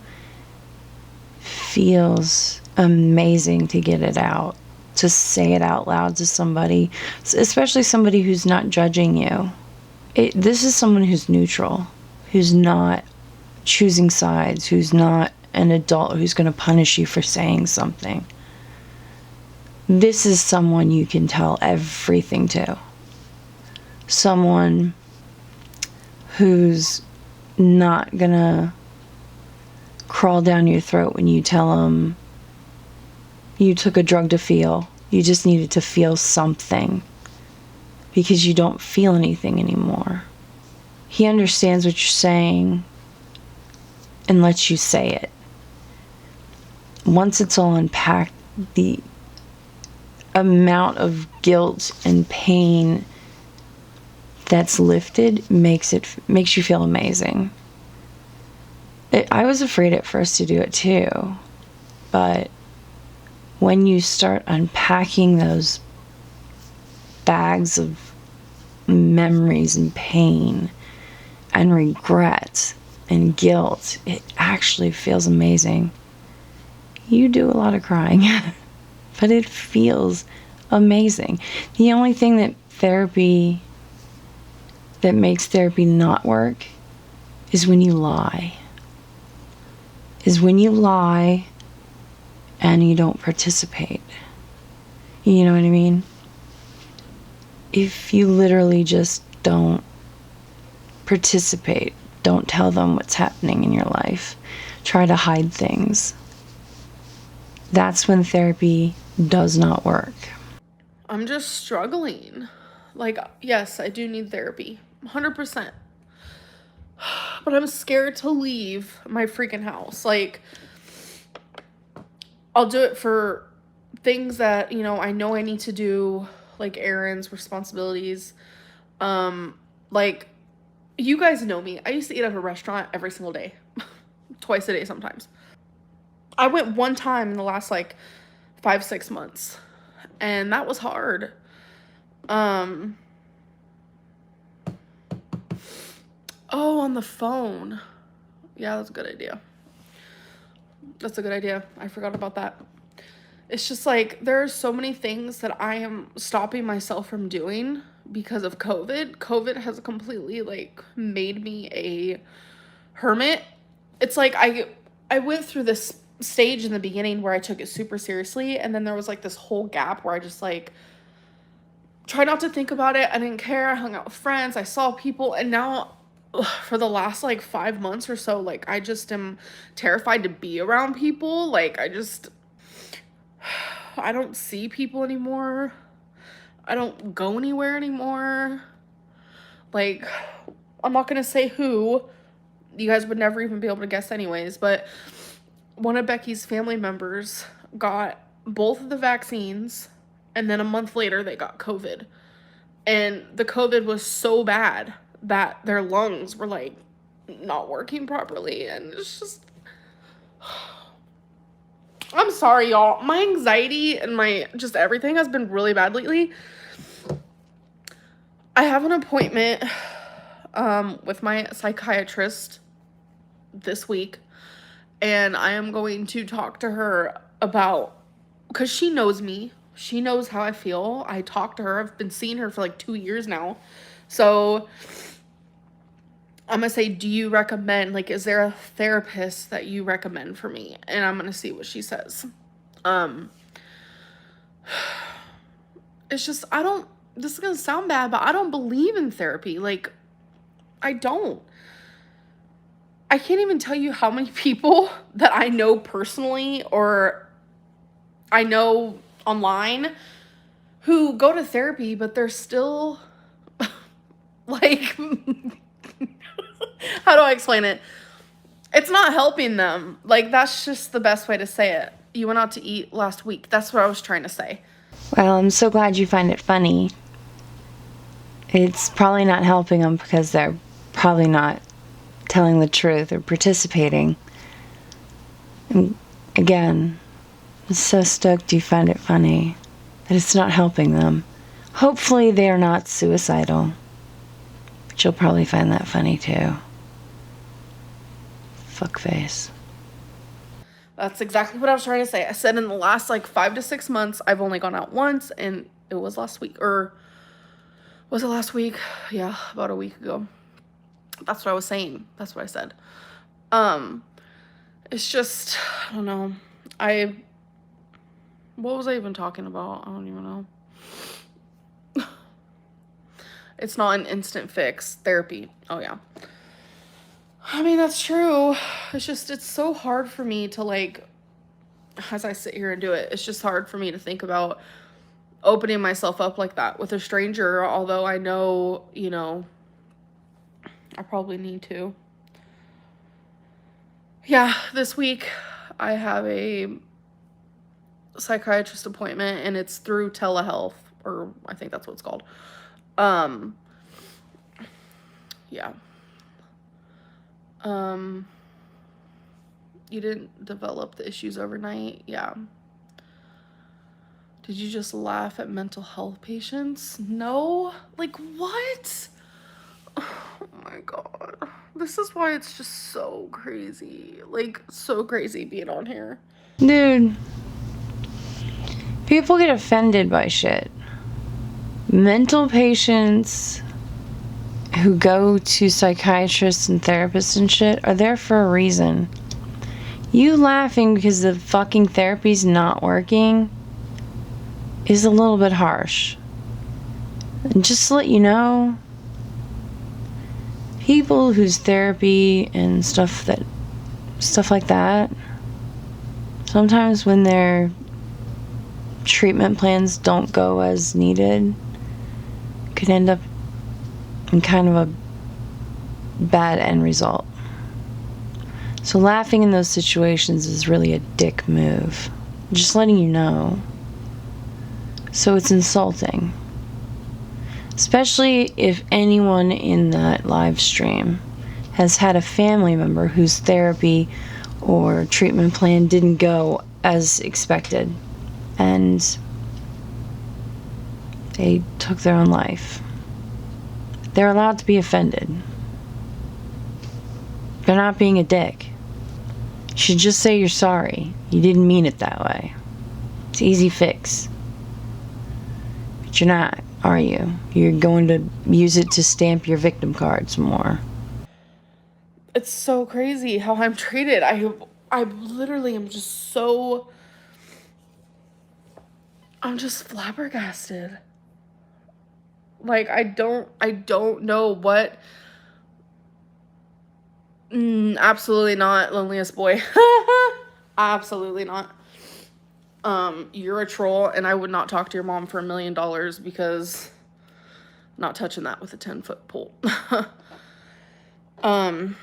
feels amazing to get it out, to say it out loud to somebody, especially somebody who's not judging you. This is someone who's neutral, who's not choosing sides, who's not an adult who's going to punish you for saying something. This is someone you can tell everything to. Someone who's not going to crawl down your throat when you tell them you took a drug to feel. You just needed to feel something because you don't feel anything anymore. He understands what you're saying and lets you say it. Once it's all unpacked, the amount of guilt and pain that's lifted makes you feel amazing. I was afraid at first to do it too, but when you start unpacking those bags of memories and pain and regret and guilt, it actually feels amazing. You do a lot of crying, but it feels amazing. The only thing that makes therapy not work is when you lie. And you don't participate. You know what I mean? If you literally just don't participate, don't tell them what's happening in your life, try to hide things, that's when therapy does not work. I'm just struggling. Like, yes, I do need therapy, 100%. But I'm scared to leave my freaking house. Like, I'll do it for things that, I know I need to do, like errands, responsibilities. Like, you guys know me. I used to eat at a restaurant every single day. Twice a day sometimes. I went one time in the last, 5-6 months. And that was hard. Oh, on the phone. Yeah, that's a good idea. I forgot about that. It's just there are so many things that I am stopping myself from doing because of COVID. COVID has completely made me a hermit. It's I went through this stage in the beginning where I took it super seriously, and then there was this whole gap where I just tried not to think about it. I didn't care. I hung out with friends. I saw people, and now for the last 5 months or so, I just am terrified to be around people. I don't see people anymore. I don't go anywhere anymore. I'm not gonna say who. You guys would never even be able to guess anyways, but one of Becky's family members got both of the vaccines, and then a month later they got COVID. And the COVID was so bad that their lungs were not working properly, and it's just, I'm sorry, y'all. My anxiety and my just everything has been really bad lately. I have an appointment with my psychiatrist this week, and I am going to talk to her about, because she knows me. She knows how I feel. I talk to her. I've been seeing her for 2 years now. So I'm going to say, do you recommend, is there a therapist that you recommend for me? And I'm going to see what she says. It's just, this is going to sound bad, but I don't believe in therapy. I don't. I can't even tell you how many people that I know personally or I know online who go to therapy, but they're still how do I explain it? It's not helping them. That's just the best way to say it. You went out to eat last week. That's what I was trying to say. Well, I'm so glad you find it funny. It's probably not helping them because they're probably not telling the truth or participating. And again, I'm so stoked you find it funny that it's not helping them. Hopefully they are not suicidal. But you'll probably find that funny too. Fuckface. That's exactly what I was trying to say. I said in the last like 5 to 6 months, I've only gone out once, and it was last week. Or was it last week? Yeah, about a week ago. That's what I was saying. That's what I said. It's just, I don't know. What was I even talking about? I don't even know. It's not an instant fix. Therapy. Oh, yeah. I mean, that's true. It's just, it's so hard for me to, like, as I sit here and do it, it's just hard for me to think about opening myself up like that with a stranger, although I know, you know, I probably need to. Yeah, this week I have a psychiatrist appointment, and it's through telehealth, or I think that's what it's called. Yeah. You didn't develop the issues overnight? Yeah. Did you just laugh at mental health patients? No? Like, what? Oh my God. This is why it's just so crazy. Like, so crazy being on here. Dude. People get offended by shit. Mental patients who go to psychiatrists and therapists and shit are there for a reason. You laughing because the fucking therapy's not working is a little bit harsh. And just to let you know, people whose therapy and stuff like that, sometimes when their treatment plans don't go as needed, could end up in kind of a bad end result. So laughing in those situations is really a dick move. Just letting you know. So it's insulting. Especially if anyone in that live stream has had a family member whose therapy or treatment plan didn't go as expected, and they took their own life. They're allowed to be offended. They're not being a dick. You should just say you're sorry. You didn't mean it that way. It's an easy fix. But you're not, are you? You're going to use it to stamp your victim cards more. It's so crazy how I'm treated. I literally am just so... I'm just flabbergasted. Like, I don't know what... absolutely not, loneliest boy. Absolutely not. You're a troll, and I would not talk to your mom for $1 million because I'm not touching that with a 10-foot pole. I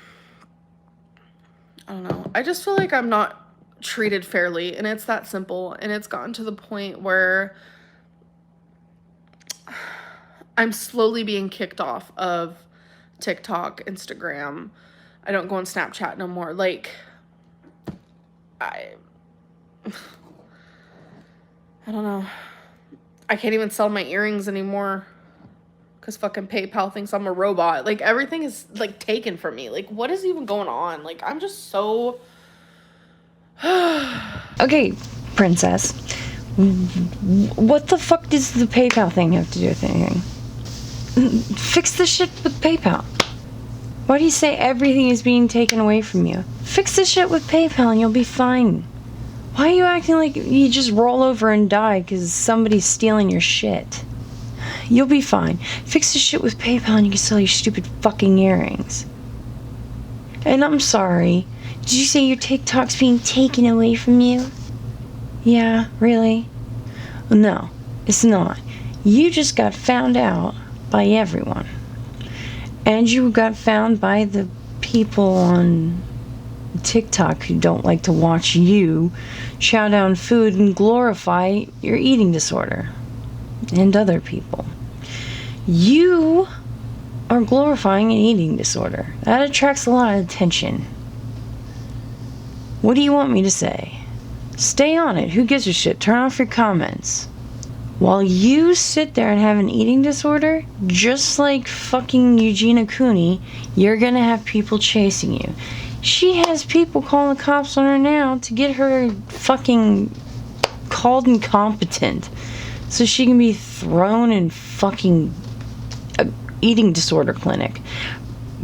don't know. I just feel like I'm not treated fairly, and it's that simple. And it's gotten to the point where I'm slowly being kicked off of TikTok, Instagram. I don't go on Snapchat no more. Like, I don't know. I can't even sell my earrings anymore because fucking PayPal thinks I'm a robot. Like, everything is, like, taken from me. Like, what is even going on? Like, I'm just so... Okay, princess. What the fuck does the PayPal thing have to do with anything? Fix the shit with PayPal. Why do you say everything is being taken away from you? Fix the shit with PayPal and you'll be fine. Why are you acting like you just roll over and die because somebody's stealing your shit? You'll be fine. Fix the shit with PayPal and you can sell your stupid fucking earrings. And I'm sorry. Did you say your TikTok's being taken away from you? Yeah, really? No, it's not. You just got found out by everyone. And you got found by the people on TikTok who don't like to watch you chow down food and glorify your eating disorder and other people. You are glorifying an eating disorder. That attracts a lot of attention. What do you want me to say? Stay on it. Who gives a shit? Turn off your comments. While you sit there and have an eating disorder, just like fucking Eugenia Cooney, you're gonna have people chasing you. She has people calling the cops on her now to get her fucking called incompetent so she can be thrown in fucking eating disorder clinic.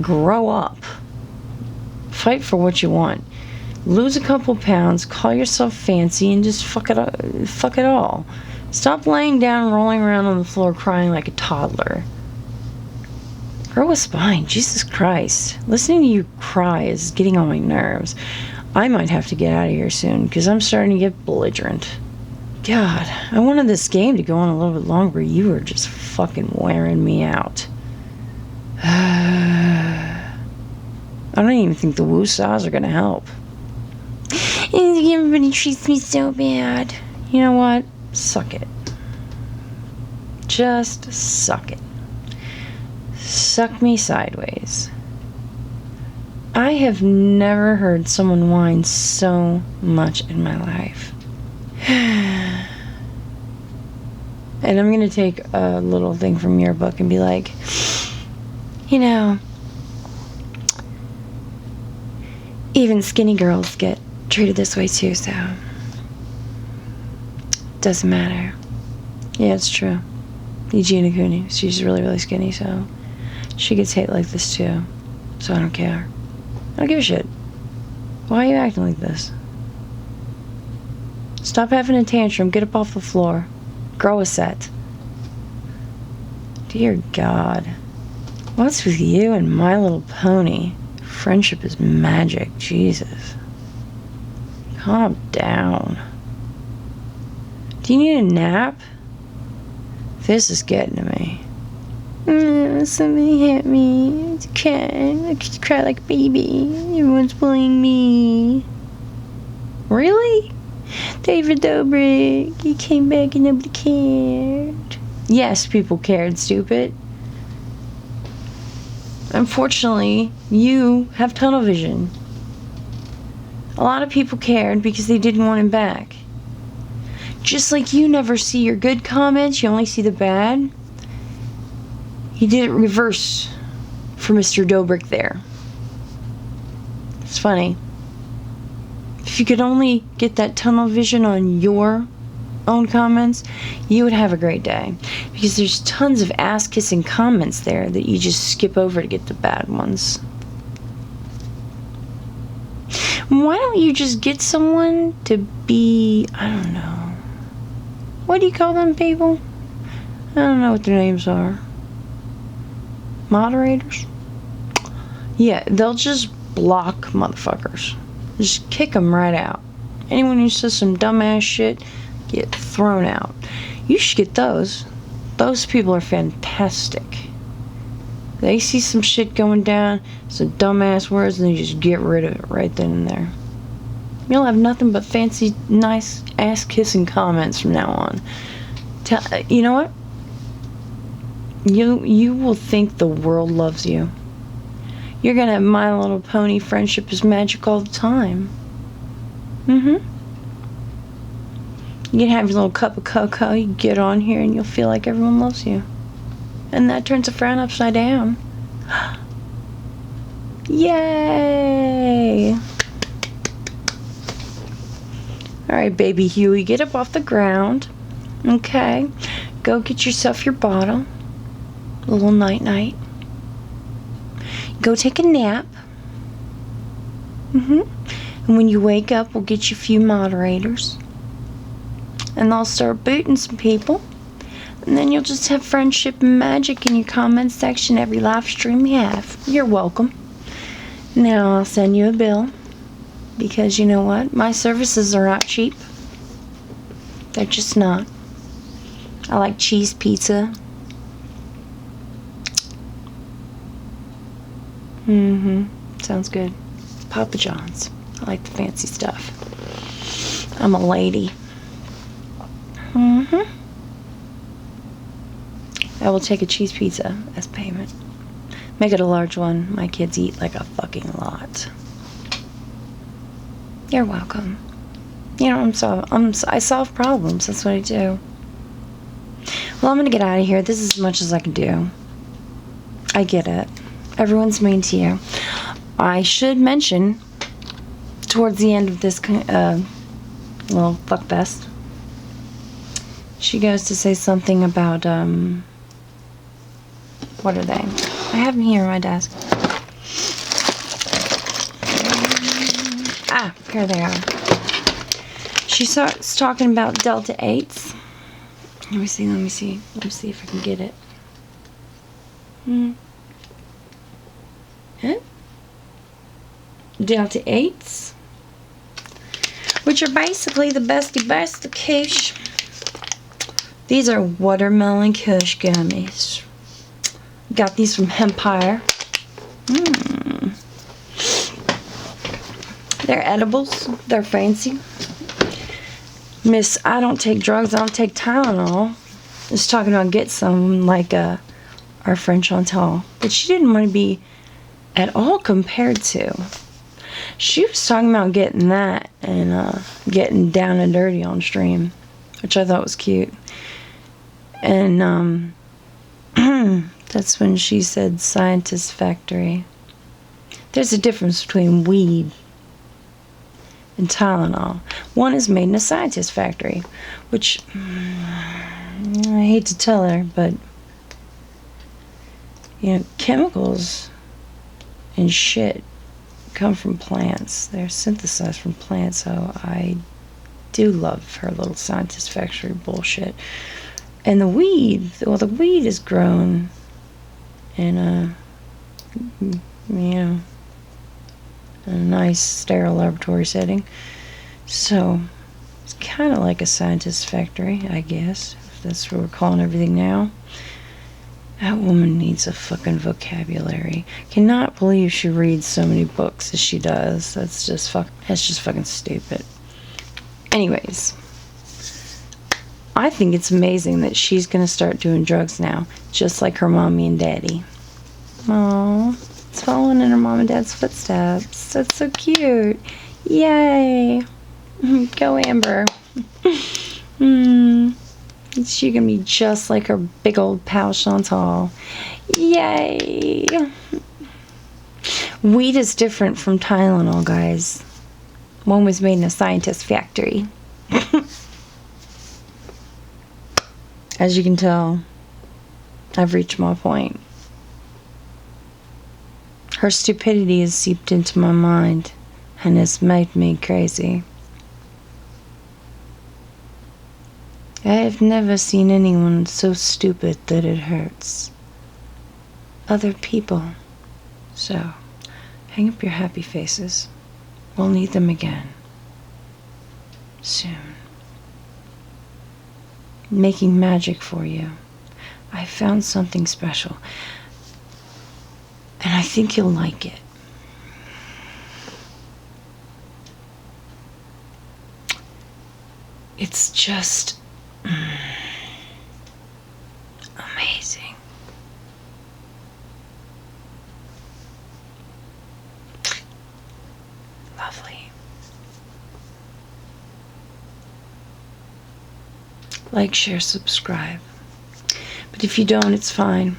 Grow up. Fight for what you want. Lose a couple pounds, call yourself fancy, and just fuck it all. Stop laying down and rolling around on the floor crying like a toddler. Grow a spine, Jesus Christ. Listening to you cry is getting on my nerves. I might have to get out of here soon, because I'm starting to get belligerent. God, I wanted this game to go on a little bit longer. You were just fucking wearing me out. I don't even think the woes are gonna help. Everybody treats me so bad. You know what? Suck it. Just suck it. Suck me sideways. I have never heard someone whine so much in my life. And I'm going to take a little thing from your book and be like, you know, even skinny girls get treated this way too, so doesn't matter. Yeah, it's true. Eugenia Cooney, she's really, really skinny, so she gets hate like this too. So I don't care. I don't give a shit. Why are you acting like this? Stop having a tantrum. Get up off the floor. Grow a set. Dear God. What's with you and My Little Pony? Friendship is magic. Jesus. Calm down. Do you need a nap? This is getting to me. Somebody hit me. It's okay. I could cry like a baby. Everyone's bullying me. Really? David Dobrik, you came back and nobody cared. Yes, people cared, stupid. Unfortunately, you have tunnel vision. A lot of people cared because they didn't want him back. Just like you never see your good comments, you only see the bad. He did it reverse for Mr. Dobrik there. It's funny. If you could only get that tunnel vision on your own comments, you would have a great day. Because there's tons of ass-kissing comments there that you just skip over to get the bad ones. Why don't you just get someone to be, I don't know. What do you call them people? I don't know what their names are. Moderators? Yeah, they'll just block motherfuckers. Just kick them right out. Anyone who says some dumbass shit, get thrown out. You should get those. Those people are fantastic. They see some shit going down, some dumbass words, and they just get rid of it right then and there. You'll have nothing but fancy, nice, ass-kissing comments from now on. You know what? You will think the world loves you. You're gonna have My Little Pony friendship is magic all the time. You can have your little cup of cocoa, you get on here and you'll feel like everyone loves you. And that turns a frown upside down. Yay! Alright, baby Huey, get up off the ground. Okay. Go get yourself your bottle. A little night-night. Go take a nap. And when you wake up, we'll get you a few moderators. And they'll start booting some people. And then you'll just have friendship and magic in your comment section every live stream you have. You're welcome. Now I'll send you a bill. Because you know what? My services are not cheap. They're just not. I like cheese pizza. Sounds good. Papa John's. I like the fancy stuff. I'm a lady. I will take a cheese pizza as payment. Make it a large one. My kids eat like a fucking lot. You're welcome. You know, I solve problems. That's what I do. Well, I'm gonna get out of here. This is as much as I can do. I get it. Everyone's mean to you. I should mention, towards the end of this little fuckfest, she goes to say something about, what are they? I have them here on my desk. Ah, here they are. She starts talking about Delta 8s. Let me see if I can get it. Huh? Delta 8s, which are basically the best of Kush. These are watermelon Kush gummies. Got these from Empire. They're edibles. They're fancy. Miss, I don't take drugs. I don't take Tylenol. Just talking about get some like our friend Chantal, but she didn't want to be at all compared to. She was talking about getting that and getting down and dirty on stream, which I thought was cute. And that's when she said Scientist Factory. There's a difference between weed and Tylenol. One is made in a scientist factory, which I hate to tell her, but you know, chemicals and shit come from plants. They're synthesized from plants, so I do love her little scientist factory bullshit. And the weed, well, the weed is grown in a, you know, a nice sterile laboratory setting. So it's kind of like a scientist factory, I guess, if that's what we're calling everything now. That woman needs a fucking vocabulary. Cannot believe she reads so many books as she does. That's just fucking stupid. Anyways, I think it's amazing that she's gonna start doing drugs now, just like her mommy and daddy. Aww, it's following in her mom and dad's footsteps. That's so cute. Yay! Go Amber. She's gonna be just like her big old pal Chantal. Yay! Weed is different from Tylenol, guys. One was made in a scientist factory. As you can tell, I've reached my point. Her stupidity has seeped into my mind and has made me crazy. I have never seen anyone so stupid that it hurts. Other people. So, hang up your happy faces. We'll need them again. Soon. Making magic for you. I found something special. And I think you'll like it. It's just amazing. Lovely. Like, share, subscribe. But if you don't, it's fine.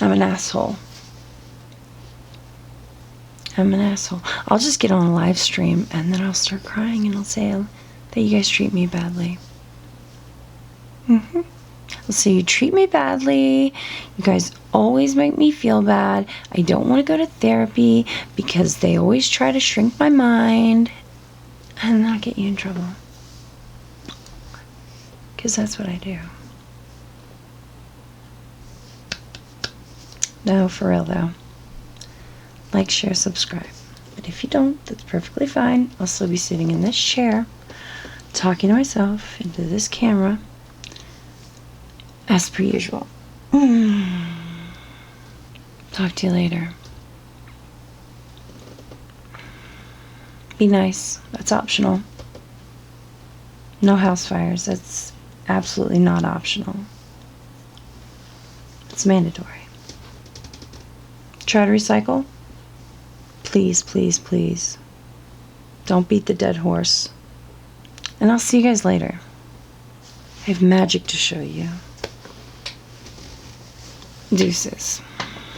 I'm an asshole. I'm an asshole. I'll just get on a live stream and then I'll start crying and I'll say that you guys treat me badly. I'll say you treat me badly. You guys always make me feel bad. I don't want to go to therapy because they always try to shrink my mind. And then I'll get you in trouble. Because that's what I do. No, for real though. Like, share, subscribe. But if you don't, that's perfectly fine. I'll still be sitting in this chair, talking to myself into this camera, as per usual. Talk to you later. Be nice. That's optional. No house fires. That's absolutely not optional. It's mandatory. Try to recycle. Please, please, please. Don't beat the dead horse. And I'll see you guys later. I have magic to show you. Deuces.